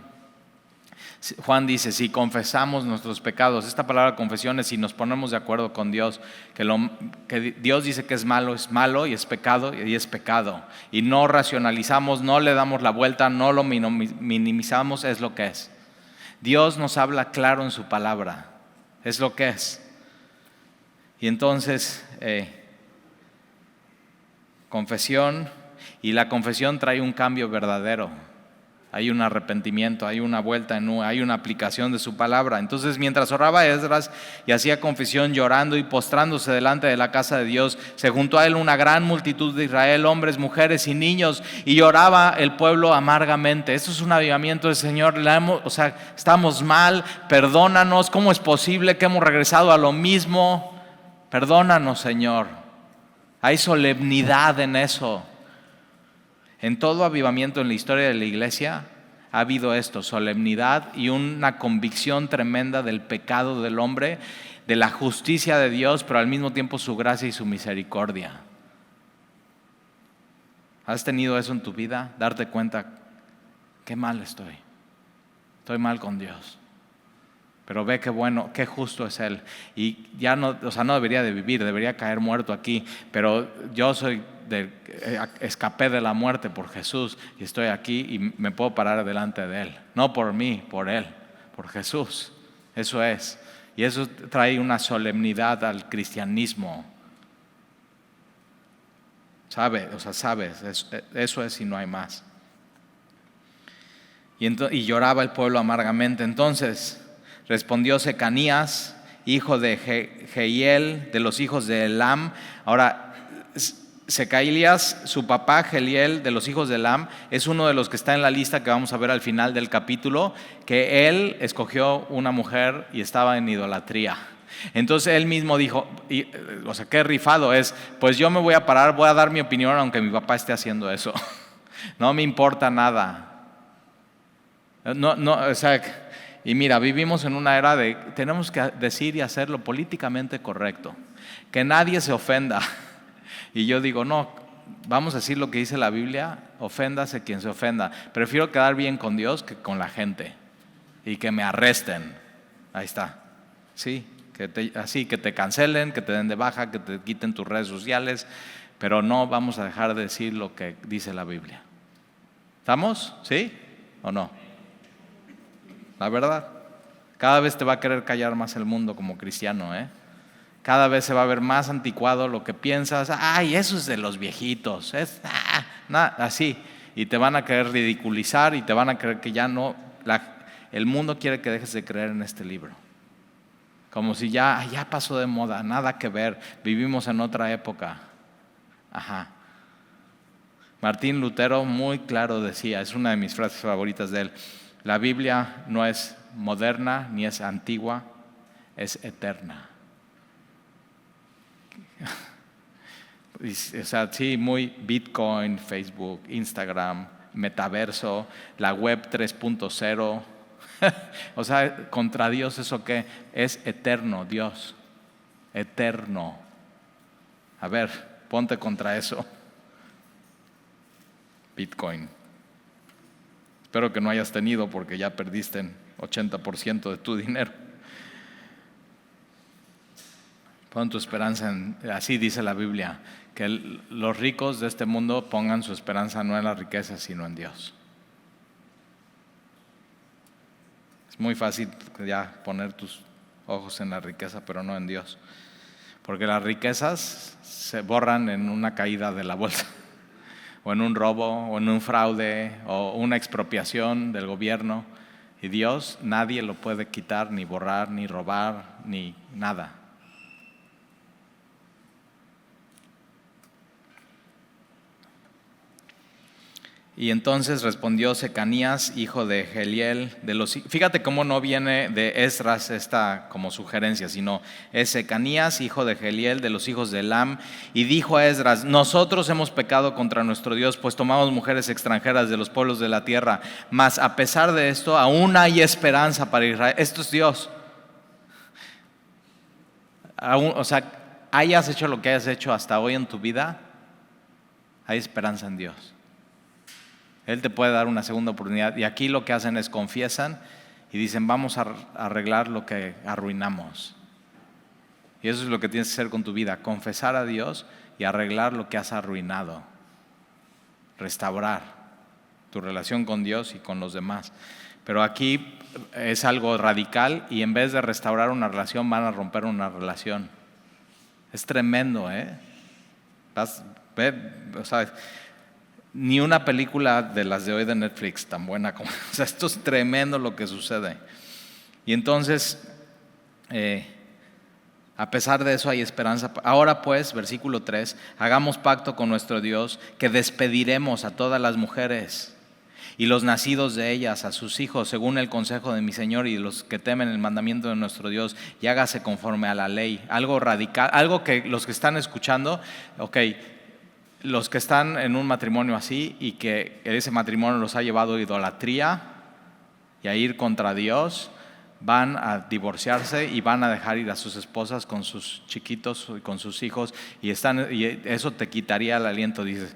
Juan dice: si confesamos nuestros pecados. Esta palabra confesión es si nos ponemos de acuerdo con Dios, que Dios dice que es malo y es pecado, y es pecado. Y no racionalizamos, no le damos la vuelta, no lo minimizamos, es lo que es. Dios nos habla claro en su palabra, es lo que es. Y entonces, confesión, y la confesión trae un cambio verdadero. Hay un arrepentimiento, hay una vuelta, hay una aplicación de su palabra. Entonces, mientras oraba Esdras y hacía confesión, llorando y postrándose delante de la casa de Dios, se juntó a él una gran multitud de Israel, hombres, mujeres y niños, y lloraba el pueblo amargamente. Esto es un avivamiento del Señor. Estamos mal, perdónanos. ¿Cómo es posible que hemos regresado a lo mismo? Perdónanos, Señor. Hay solemnidad en eso. En todo avivamiento en la historia de la iglesia ha habido esto: solemnidad y una convicción tremenda del pecado del hombre, de la justicia de Dios, pero al mismo tiempo su gracia y su misericordia. ¿Has tenido eso en tu vida? Darte cuenta: qué mal estoy mal con Dios, pero ve qué bueno, qué justo es Él. Y ya no debería de vivir, debería caer muerto aquí, pero yo escapé de la muerte por Jesús y estoy aquí y me puedo parar delante de Él. No por mí, por Él, por Jesús. Eso es. Y eso trae una solemnidad al cristianismo. Sabes, eso es y no hay más. Y lloraba el pueblo amargamente. Entonces respondió Secanías, hijo de Jehiel, de los hijos de Elam. Ahora, Secaías, su papá Geliel de los hijos de Elam, es uno de los que está en la lista que vamos a ver al final del capítulo, que él escogió una mujer y estaba en idolatría. Entonces él mismo dijo, o sea, qué rifado es, pues yo me voy a parar, voy a dar mi opinión aunque mi papá esté haciendo eso. No me importa nada. O sea, y mira, vivimos en una era de tenemos que decir y hacer lo políticamente correcto, que nadie se ofenda. Y yo digo, no, vamos a decir lo que dice la Biblia, oféndase quien se ofenda. Prefiero quedar bien con Dios que con la gente y que me arresten. Ahí está. Sí, que te cancelen, que te den de baja, que te quiten tus redes sociales, pero no vamos a dejar de decir lo que dice la Biblia. ¿Estamos? ¿Sí o no? La verdad, cada vez te va a querer callar más el mundo como cristiano, ¿eh? Cada vez se va a ver más anticuado lo que piensas. Ay, eso es de los viejitos. Así. Y te van a querer ridiculizar y te van a creer que ya no. El mundo quiere que dejes de creer en este libro. Como si ya pasó de moda, nada que ver. Vivimos en otra época. Ajá. Martín Lutero muy claro decía, es una de mis frases favoritas de él: la Biblia no es moderna ni es antigua, es eterna. O sea, sí, muy Bitcoin, Facebook, Instagram, metaverso, la web 3.0. O sea, contra Dios, ¿eso qué? Es eterno, Dios. Eterno. A ver, ponte contra eso. Bitcoin. Espero que no hayas tenido porque ya perdiste el 80% de tu dinero. Pon tu esperanza así dice la Biblia, que los ricos de este mundo pongan su esperanza no en la riqueza, sino en Dios. Es muy fácil ya poner tus ojos en la riqueza, pero no en Dios. Porque las riquezas se borran en una caída de la bolsa, o en un robo, o en un fraude, o una expropiación del gobierno. Y Dios nadie lo puede quitar, ni borrar, ni robar, ni nada. Y entonces respondió Secanías, hijo de Geliel, fíjate cómo no viene de Esdras esta como sugerencia, sino es Secanías, hijo de Geliel, de los hijos de Elam, y dijo a Esdras: nosotros hemos pecado contra nuestro Dios, pues tomamos mujeres extranjeras de los pueblos de la tierra, mas a pesar de esto aún hay esperanza para Israel. Esto es Dios. O sea, hayas hecho lo que hayas hecho hasta hoy en tu vida, hay esperanza en Dios. Él te puede dar una segunda oportunidad. Y aquí lo que hacen es confiesan y dicen: vamos a arreglar lo que arruinamos. Y eso es lo que tienes que hacer con tu vida: confesar a Dios y arreglar lo que has arruinado. Restaurar tu relación con Dios y con los demás. Pero aquí es algo radical y en vez de restaurar una relación van a romper una relación. Es tremendo, ¿eh? O sea, ni una película de las de hoy de Netflix tan buena como. O sea, esto es tremendo lo que sucede. Y entonces, a pesar de eso hay esperanza. Ahora pues, versículo 3, hagamos pacto con nuestro Dios, que despediremos a todas las mujeres y los nacidos de ellas, a sus hijos, según el consejo de mi Señor, y los que temen el mandamiento de nuestro Dios, y hágase conforme a la ley. Algo radical, algo que los que están escuchando, los que están en un matrimonio así y que ese matrimonio los ha llevado a idolatría y a ir contra Dios, van a divorciarse y van a dejar ir a sus esposas con sus chiquitos y con sus hijos, y eso te quitaría el aliento. Dices: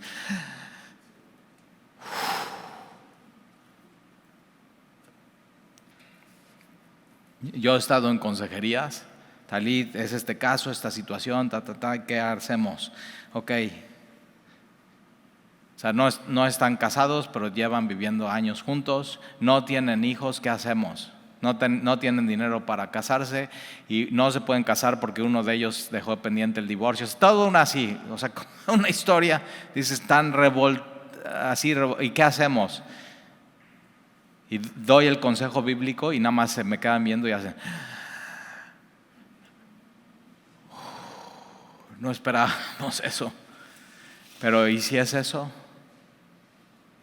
yo he estado en consejerías, Talit, es este caso, esta situación, ¿qué hacemos? O sea, no están casados, pero llevan viviendo años juntos, no tienen hijos, ¿qué hacemos? No tienen dinero para casarse y no se pueden casar porque uno de ellos dejó pendiente el divorcio. Es todo una historia. Dices, tan así, ¿y qué hacemos? Y doy el consejo bíblico y nada más se me quedan viendo y hacen: no esperábamos eso. Pero ¿y si es eso?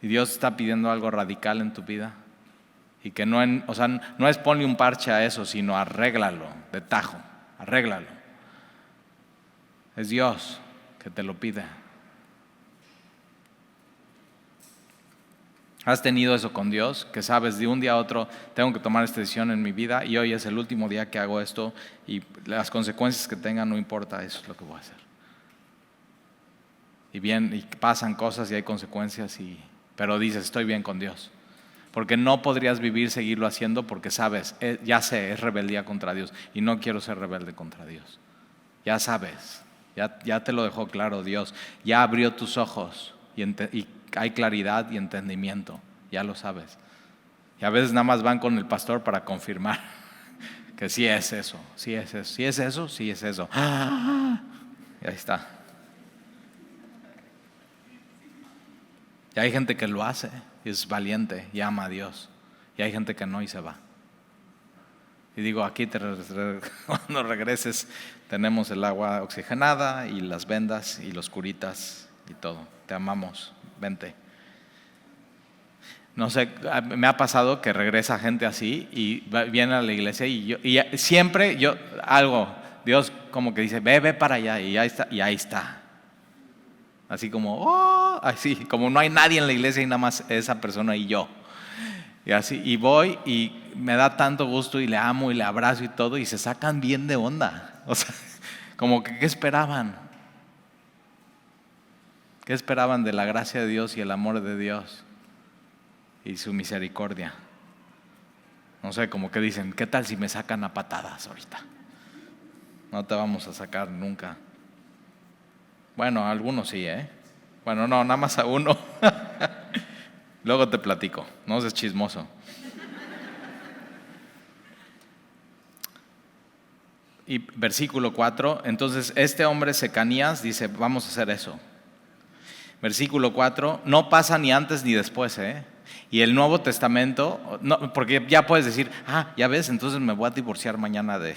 Y Dios está pidiendo algo radical en tu vida. Y que no es ponle un parche a eso, sino arréglalo de tajo, arréglalo. Es Dios que te lo pide. ¿Has tenido eso con Dios? Que sabes, de un día a otro tengo que tomar esta decisión en mi vida y hoy es el último día que hago esto y las consecuencias que tenga no importa, eso es lo que voy a hacer. Y pasan cosas y hay consecuencias, pero dices, estoy bien con Dios. Porque no podrías seguirlo haciendo porque sabes, ya sé, es rebeldía contra Dios y no quiero ser rebelde contra Dios. Ya sabes, ya te lo dejó claro Dios, ya abrió tus ojos y hay claridad y entendimiento, ya lo sabes. Y a veces nada más van con el pastor para confirmar que sí es eso, sí es eso, sí es eso, sí es eso. Y ahí está. Y hay gente que lo hace y es valiente y ama a Dios. Y hay gente que no y se va. Y digo, aquí cuando regreses tenemos el agua oxigenada y las vendas y los curitas y todo. Te amamos, vente. No sé, me ha pasado que regresa gente así y viene a la iglesia y siempre Dios como que dice, ve para allá y ahí está. Así como, así, como no hay nadie en la iglesia y nada más esa persona y yo. Y así, y voy y me da tanto gusto y le amo y le abrazo y todo y se sacan bien de onda. O sea, como que ¿qué esperaban? ¿Qué esperaban de la gracia de Dios y el amor de Dios y su misericordia? No sé, como que dicen, ¿qué tal si me sacan a patadas ahorita? No te vamos a sacar nunca. Bueno, a algunos sí, Bueno, no, nada más a uno. Luego te platico, no seas chismoso. Y versículo 4, entonces este hombre Secanías dice, vamos a hacer eso. Versículo 4, no pasa ni antes ni después, Y el Nuevo Testamento, no, porque ya puedes decir, ya ves, entonces me voy a divorciar mañana de...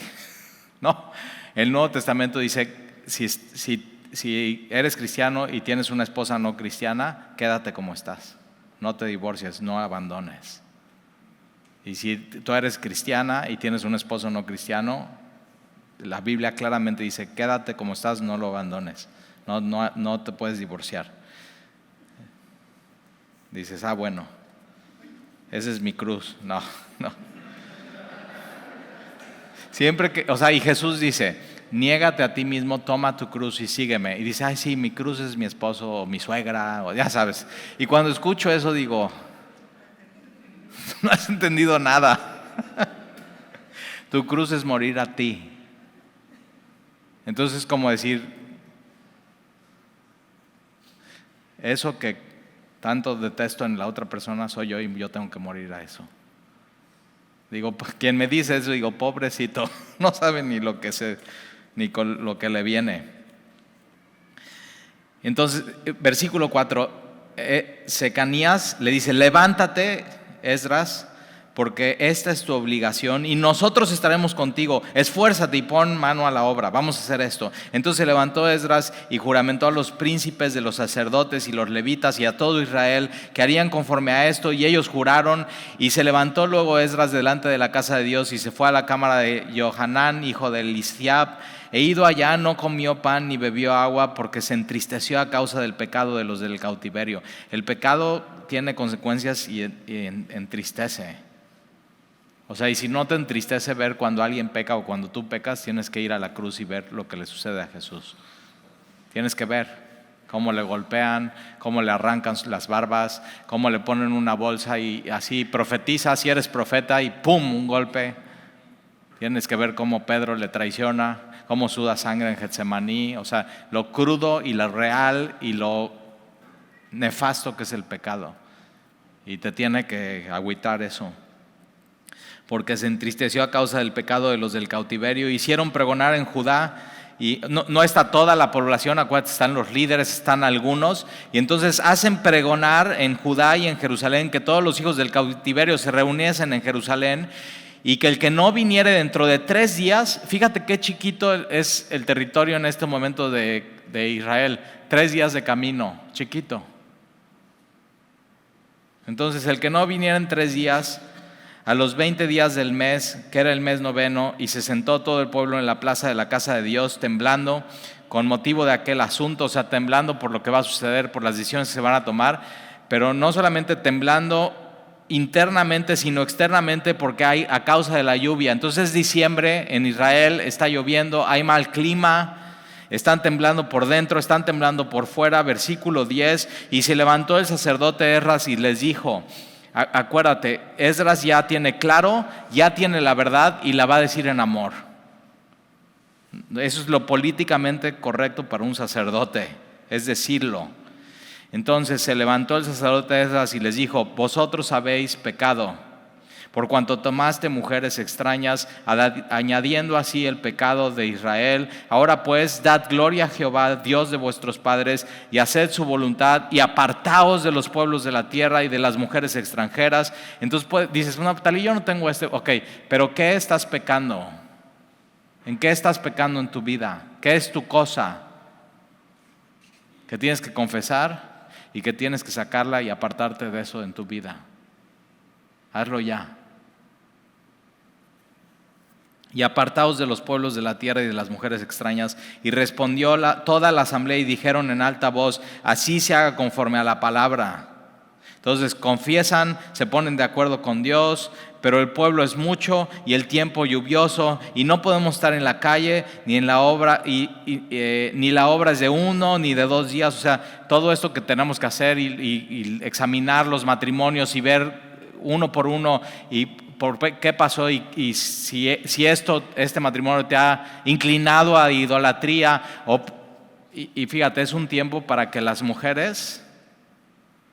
No, el Nuevo Testamento dice, si eres cristiano y tienes una esposa no cristiana, quédate como estás. No te divorcies, no abandones. Y si tú eres cristiana y tienes un esposo no cristiano, la Biblia claramente dice, quédate como estás, no lo abandones. No te puedes divorciar. Dices, bueno, esa es mi cruz. No. Siempre que, y Jesús dice, niégate a ti mismo, toma tu cruz y sígueme. Y dice, sí, mi cruz es mi esposo o mi suegra, o ya sabes. Y cuando escucho eso digo, no has entendido nada. Tu cruz es morir a ti. Entonces es como decir, eso que tanto detesto en la otra persona soy yo y yo tengo que morir a eso. Digo, quien me dice eso, digo, pobrecito, no sabe ni lo que le viene. Entonces, versículo 4, Secanías le dice, levántate, Esdras, porque esta es tu obligación y nosotros estaremos contigo, esfuérzate y pon mano a la obra, vamos a hacer esto. Entonces se levantó Esdras y juramentó a los príncipes de los sacerdotes y los levitas y a todo Israel que harían conforme a esto, y ellos juraron. Y se levantó luego Esdras delante de la casa de Dios y se fue a la cámara de Johanán, hijo de Eliasiab, e ido allá no comió pan ni bebió agua porque se entristeció a causa del pecado de los del cautiverio. El pecado tiene consecuencias y entristece. Y si no te entristece ver cuando alguien peca o cuando tú pecas, tienes que ir a la cruz y ver lo que le sucede a Jesús. Tienes que ver cómo le golpean, cómo le arrancan las barbas, cómo le ponen una bolsa y así profetiza, si eres profeta y ¡pum!, un golpe. Tienes que ver cómo Pedro le traiciona, cómo suda sangre en Getsemaní, lo crudo y lo real y lo nefasto que es el pecado. Y te tiene que agüitar eso. Porque se entristeció a causa del pecado de los del cautiverio. Hicieron pregonar en Judá, y no está toda la población, acuérdate, están los líderes, están algunos, y entonces hacen pregonar en Judá y en Jerusalén que todos los hijos del cautiverio se reuniesen en Jerusalén, y que el que no viniere dentro de 3 días, fíjate qué chiquito es el territorio en este momento de de Israel, 3 días de camino, chiquito. Entonces el que no viniera en 3 días, a los 20 días del mes, que era el mes noveno, y se sentó todo el pueblo en la plaza de la casa de Dios, temblando con motivo de aquel asunto, o sea, temblando por lo que va a suceder, por las decisiones que se van a tomar, pero no solamente temblando internamente, sino externamente, porque hay a causa de la lluvia. Entonces es diciembre en Israel, está lloviendo, hay mal clima, están temblando por dentro, están temblando por fuera. Versículo 10, y se levantó el sacerdote Esdras y les dijo, acuérdate, Esdras ya tiene claro, ya tiene la verdad y la va a decir en amor. Eso es lo políticamente correcto para un sacerdote, es decirlo. Entonces se levantó el sacerdote Esdras y les dijo, vosotros habéis pecado, por cuanto tomaste mujeres extrañas, añadiendo así el pecado de Israel. Ahora pues, dad gloria a Jehová, Dios de vuestros padres, y haced su voluntad, y apartaos de los pueblos de la tierra y de las mujeres extranjeras. Entonces dices, no, tal y yo no tengo ok, pero ¿qué estás pecando? ¿En qué estás pecando en tu vida? ¿Qué es tu cosa que tienes que confesar y que tienes que sacarla y apartarte de eso en tu vida? Hazlo ya. Y apartaos de los pueblos de la tierra y de las mujeres extrañas. Y respondió toda la asamblea y dijeron en alta voz, así se haga conforme a la palabra. Entonces confiesan, se ponen de acuerdo con Dios, pero el pueblo es mucho y el tiempo lluvioso y no podemos estar en la calle ni en la obra, ni la obra es de 1 ni de 2 días. O sea, todo esto que tenemos que hacer y examinar los matrimonios y ver uno por uno y por qué pasó y si este matrimonio te ha inclinado a idolatría. Y fíjate, es un tiempo para que las mujeres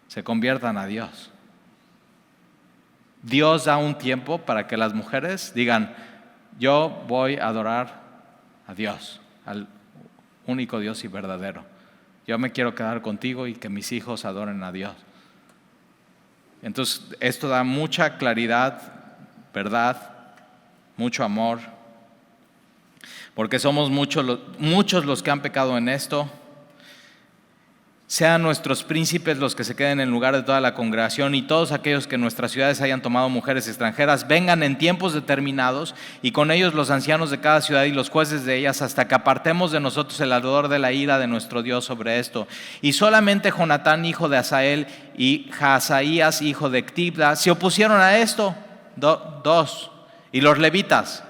se conviertan a Dios. Dios da un tiempo para que las mujeres digan, yo voy a adorar a Dios, al único Dios y verdadero. Yo me quiero quedar contigo y que mis hijos adoren a Dios. Entonces esto da mucha claridad, verdad, mucho amor, porque somos muchos los que han pecado en esto. Sean nuestros príncipes los que se queden en lugar de toda la congregación, y todos aquellos que en nuestras ciudades hayan tomado mujeres extranjeras vengan en tiempos determinados, y con ellos los ancianos de cada ciudad y los jueces de ellas, hasta que apartemos de nosotros el ardor de la ira de nuestro Dios sobre esto. Y solamente Jonatán, hijo de Asael, y Jaazaías, hijo de Ectibda, se opusieron a esto. Dos. Y los levitas,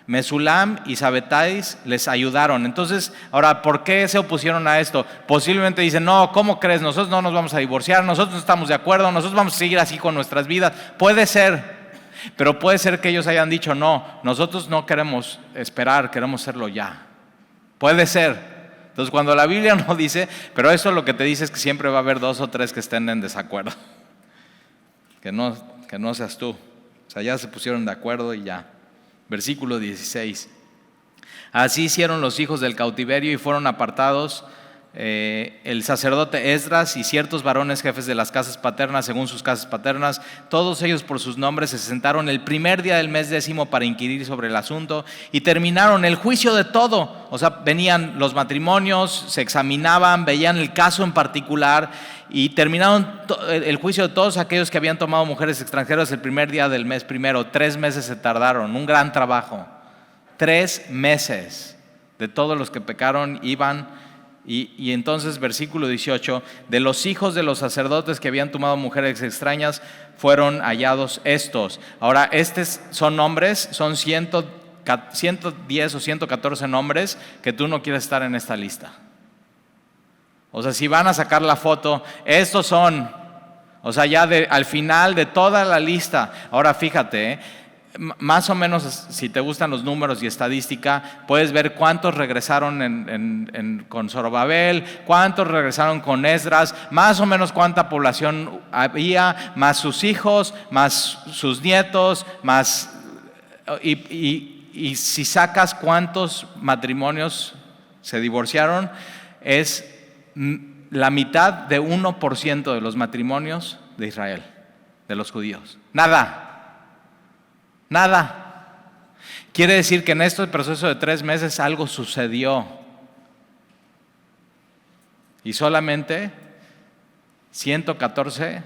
Mesulam y Sabetais, les ayudaron. Entonces, ahora, ¿por qué se opusieron a esto? Posiblemente dicen, no, ¿cómo crees? Nosotros no nos vamos a divorciar, nosotros no estamos de acuerdo, nosotros vamos a seguir así con nuestras vidas. Puede ser, pero puede ser que ellos hayan dicho, no, nosotros no queremos esperar, queremos hacerlo ya. Puede ser. Entonces, cuando la Biblia no dice, pero eso lo que te dice es que siempre va a haber 2 o 3 que estén en desacuerdo. Que no seas tú. O sea, ya se pusieron de acuerdo y ya. Versículo 16. Así hicieron los hijos del cautiverio y fueron apartados el sacerdote Esdras y ciertos varones jefes de las casas paternas según sus casas paternas, todos ellos por sus nombres. Se sentaron el primer día del mes 10 para inquirir sobre el asunto y terminaron el juicio de todo. O sea, venían los matrimonios, se examinaban, veían el caso en particular y terminaron el juicio de todos aquellos que habían tomado mujeres extranjeras el primer día del mes primero. 3 meses se tardaron, un gran trabajo. 3 meses de todos los que pecaron iban. Y entonces, versículo 18, de los hijos de los sacerdotes que habían tomado mujeres extrañas fueron hallados estos. Ahora, estos son nombres, son 110 o 114 nombres que tú no quieres estar en esta lista. O sea, si van a sacar la foto, estos son, o sea, ya al final de toda la lista. Ahora fíjate, más o menos, si te gustan los números y estadística, puedes ver cuántos regresaron con Zorobabel, cuántos regresaron con Esdras, más o menos cuánta población había, más sus hijos, más sus nietos, más y si sacas cuántos matrimonios se divorciaron, es la mitad de 1% de los matrimonios de Israel, de los judíos. Nada. Quiere decir que en este proceso de 3 meses algo sucedió. Y solamente 114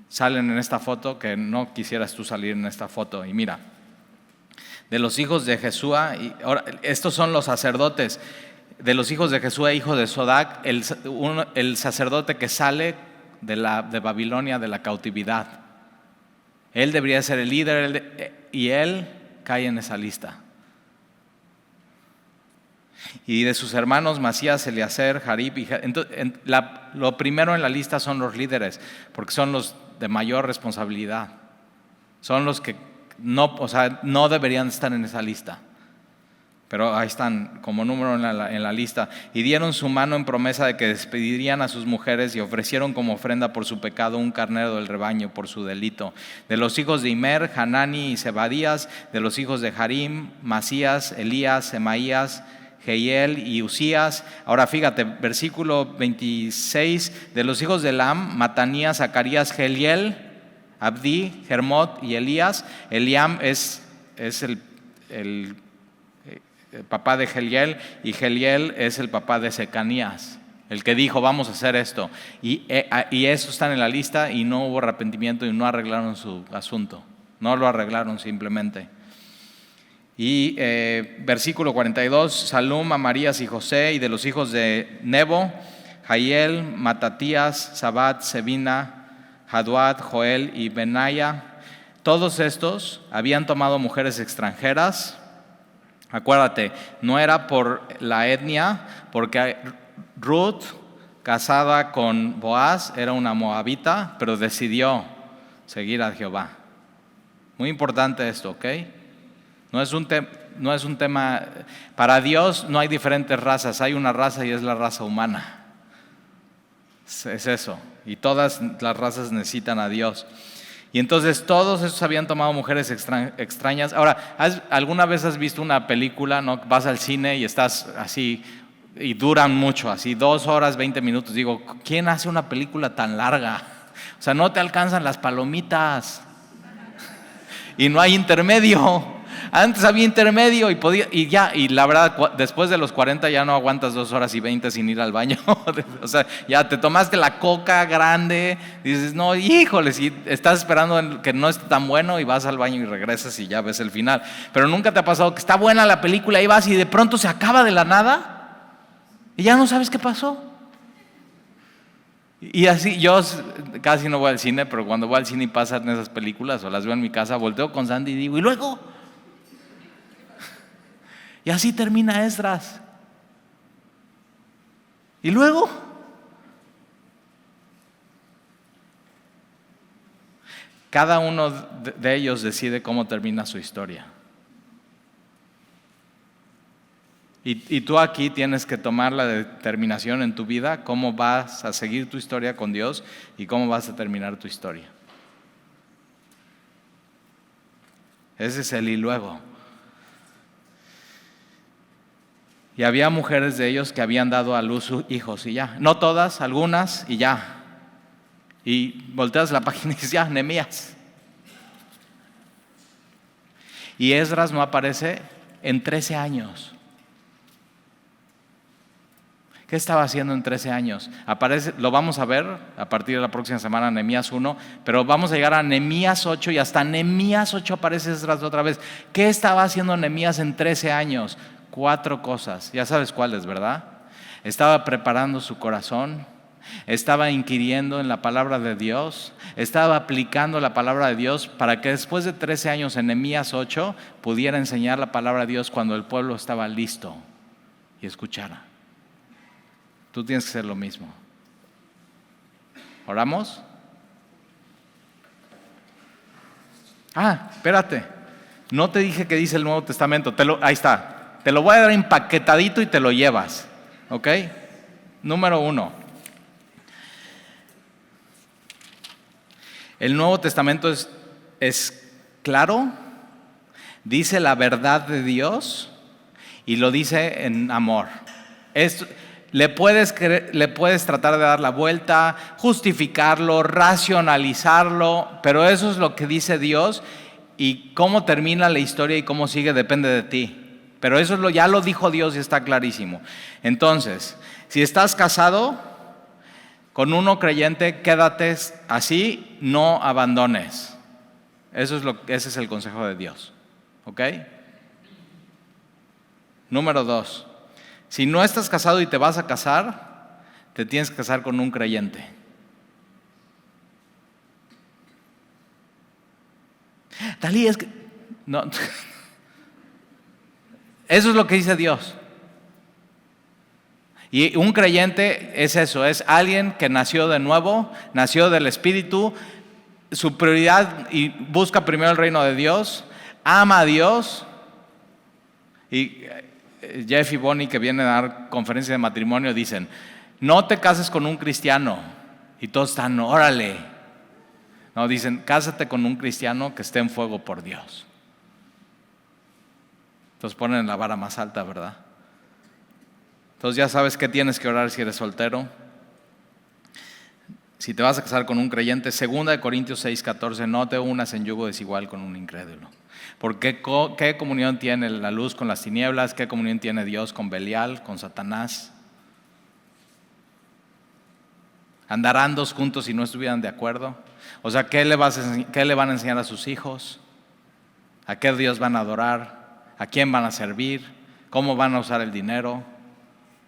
salen en esta foto, que no quisieras tú salir en esta foto. Y mira, de los hijos de Jesúa, y ahora, estos son los sacerdotes, de los hijos de Jesúa, hijo de Sodac, el sacerdote que sale de Babilonia, de la cautividad. Él debería ser el líder, y él cae en esa lista. Y de sus hermanos Masías, Eliezer, Jarib, entonces, lo primero en la lista son los líderes, porque son los de mayor responsabilidad. Son los que no deberían estar en esa lista, pero ahí están como número en la lista. Y dieron su mano en promesa de que despedirían a sus mujeres y ofrecieron como ofrenda por su pecado un carnero del rebaño por su delito. De los hijos de Imer, Hanani y Zebadías. De los hijos de Harim, Masías, Elías, Semaías, Jehiel y Usías. Ahora fíjate, versículo 26. De los hijos de Elam, Matanías, Zacarías, Jehiel, Abdi, Jermot y Elías. Eliam es el papá de Jehiel, y Jehiel es el papá de Secanías, el que dijo vamos a hacer esto. Y eso están en la lista, y no hubo arrepentimiento y no arreglaron su asunto. No lo arreglaron simplemente. Y versículo 42, Salum, Amarías y José. Y de los hijos de Nebo, Jahiel, Matatías, Sabat, Sebina, Jaduat, Joel y Benaya. Todos estos habían tomado mujeres extranjeras. Acuérdate, no era por la etnia, porque Ruth, casada con Boaz, era una moabita, pero decidió seguir a Jehová. Muy importante esto, ¿ok? No es un tema, para Dios no hay diferentes razas, hay una raza y es la raza humana. Es eso, y todas las razas necesitan a Dios. Y entonces todos estos habían tomado mujeres extrañas. Ahora, ¿alguna vez has visto una película, no? Vas al cine y estás así, y duran mucho, así 2 horas, 20 minutos. Digo, ¿quién hace una película tan larga? O sea, no te alcanzan las palomitas. Y no hay intermedio. Antes había intermedio y la verdad, después de los 40 ya no aguantas 2 horas y 20 sin ir al baño. O sea, ya te tomaste la coca grande, dices, no, híjole, si estás esperando que no esté tan bueno y vas al baño y regresas y ya ves el final. Pero nunca te ha pasado que está buena la película y vas y de pronto se acaba de la nada y ya no sabes qué pasó. Y así, yo casi no voy al cine, pero cuando voy al cine y pasan esas películas o las veo en mi casa, volteo con Sandy y digo, ¿y luego? Y así termina Esdras. ¿Y luego? Cada uno de ellos decide cómo termina su historia. Y tú aquí tienes que tomar la determinación en tu vida, cómo vas a seguir tu historia con Dios y cómo vas a terminar tu historia. Ese es el y luego. Y había mujeres de ellos que habían dado a luz hijos y ya. No todas, algunas y ya. Y volteas la página y dices, ya, Nehemías. Y Esdras no aparece en 13 años. ¿Qué estaba haciendo en 13 años? Lo vamos a ver a partir de la próxima semana, Nehemías 1, pero vamos a llegar a Nehemías 8 y hasta Nehemías 8 aparece Esdras otra vez. ¿Qué estaba haciendo Nehemías en 13 años? 4 cosas, ya sabes cuáles, ¿verdad? Estaba preparando su corazón, estaba inquiriendo en la palabra de Dios, estaba aplicando la palabra de Dios para que después de 13 años en Nehemías 8 pudiera enseñar la palabra de Dios cuando el pueblo estaba listo y escuchara. Tú tienes que hacer lo mismo. ¿Oramos? Espérate, no te dije que dice el Nuevo Testamento, ahí está. Te lo voy a dar empaquetadito y te lo llevas, ¿ok? Número 1. El Nuevo Testamento es claro, dice la verdad de Dios y lo dice en amor. Le puedes tratar de dar la vuelta, justificarlo, racionalizarlo, pero eso es lo que dice Dios. Y cómo termina la historia y cómo sigue depende de ti. Pero eso ya lo dijo Dios y está clarísimo. Entonces, si estás casado con uno creyente, quédate así, no abandones. Ese es el consejo de Dios. ¿Ok? Número 2. Si no estás casado y te vas a casar, te tienes que casar con un creyente. Talí, es que... No. Eso es lo que dice Dios. Y un creyente es eso, es alguien que nació de nuevo, nació del Espíritu, su prioridad y busca primero el reino de Dios, ama a Dios. Y Jeff y Bonnie, que vienen a dar conferencia de matrimonio, dicen, no te cases con un cristiano. Y todos están, órale. No, dicen, cásate con un cristiano que esté en fuego por Dios. Entonces ponen la vara más alta, ¿verdad? Entonces ya sabes qué tienes que orar si eres soltero. Si te vas a casar con un creyente, 2 Corintios 6:14, no te unas en yugo desigual con un incrédulo. Porque ¿qué comunión tiene la luz con las tinieblas? ¿Qué comunión tiene Dios con Belial, con Satanás? ¿Andarán dos juntos si no estuvieran de acuerdo? O sea, ¿qué le van a enseñar a sus hijos? ¿A qué Dios van a adorar? ¿A quién van a servir? ¿Cómo van a usar el dinero?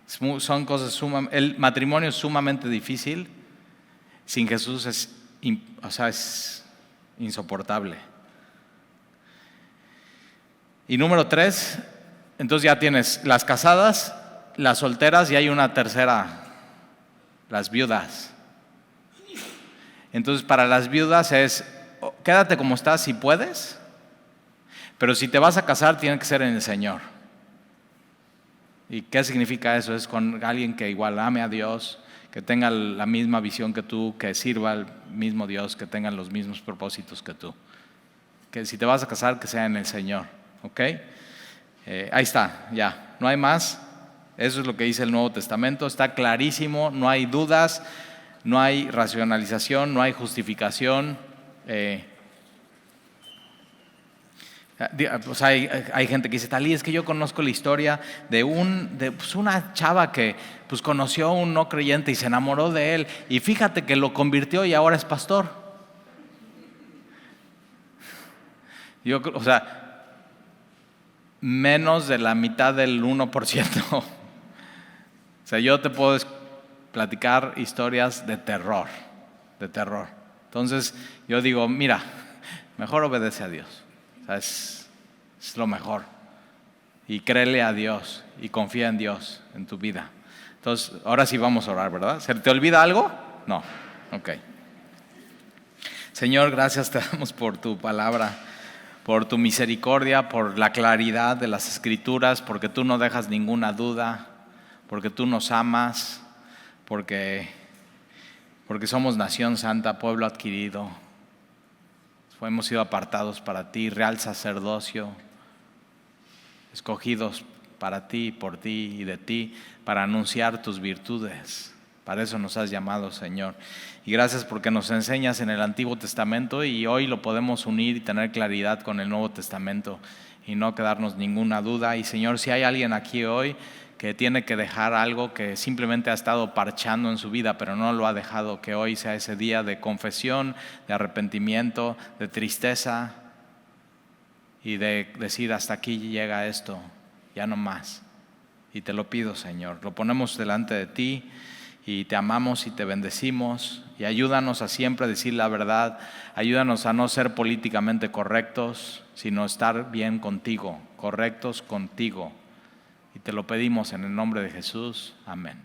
Son cosas el matrimonio es sumamente difícil. Sin Jesús es insoportable. Y número 3, entonces ya tienes las casadas, las solteras y hay una tercera, las viudas. Entonces para las viudas es, quédate como estás si puedes, pero si te vas a casar tiene que ser en el Señor. ¿Y qué significa eso? Es con alguien que igual ame a Dios, que tenga la misma visión que tú, que sirva al mismo Dios, que tengan los mismos propósitos que tú. Que si te vas a casar, que sea en el Señor. ¿Ok? Ahí está, ya, no hay más. Eso es lo que dice el Nuevo Testamento, está clarísimo, no hay dudas, no hay racionalización, no hay justificación. Pues hay gente que dice, Talí, es que yo conozco la historia de una chava que pues conoció a un no creyente y se enamoró de él y fíjate que lo convirtió y ahora es pastor. Menos de la mitad del 1%. O sea, yo te puedo platicar historias de terror. Entonces yo digo, mira, mejor obedece a Dios. O sea, es lo mejor. Y créele a Dios y confía en Dios en tu vida. Entonces, ahora sí vamos a orar, ¿verdad? ¿Se te olvida algo? No. Ok. Señor, gracias te damos por tu palabra, por tu misericordia, por la claridad de las Escrituras, porque tú no dejas ninguna duda, porque tú nos amas, porque somos nación santa, pueblo adquirido. Hemos sido apartados para ti, real sacerdocio, escogidos para ti, por ti y de ti, para anunciar tus virtudes. Para eso nos has llamado, Señor. Y gracias porque nos enseñas en el Antiguo Testamento y hoy lo podemos unir y tener claridad con el Nuevo Testamento y no quedarnos ninguna duda. Y Señor, si hay alguien aquí hoy que tiene que dejar algo que simplemente ha estado parchando en su vida, pero no lo ha dejado, que hoy sea ese día de confesión, de arrepentimiento, de tristeza y de decir hasta aquí llega esto, ya no más. Y te lo pido, Señor, lo ponemos delante de ti y te amamos y te bendecimos y ayúdanos a siempre decir la verdad, ayúdanos a no ser políticamente correctos, sino estar bien contigo, correctos contigo. Y te lo pedimos en el nombre de Jesús. Amén.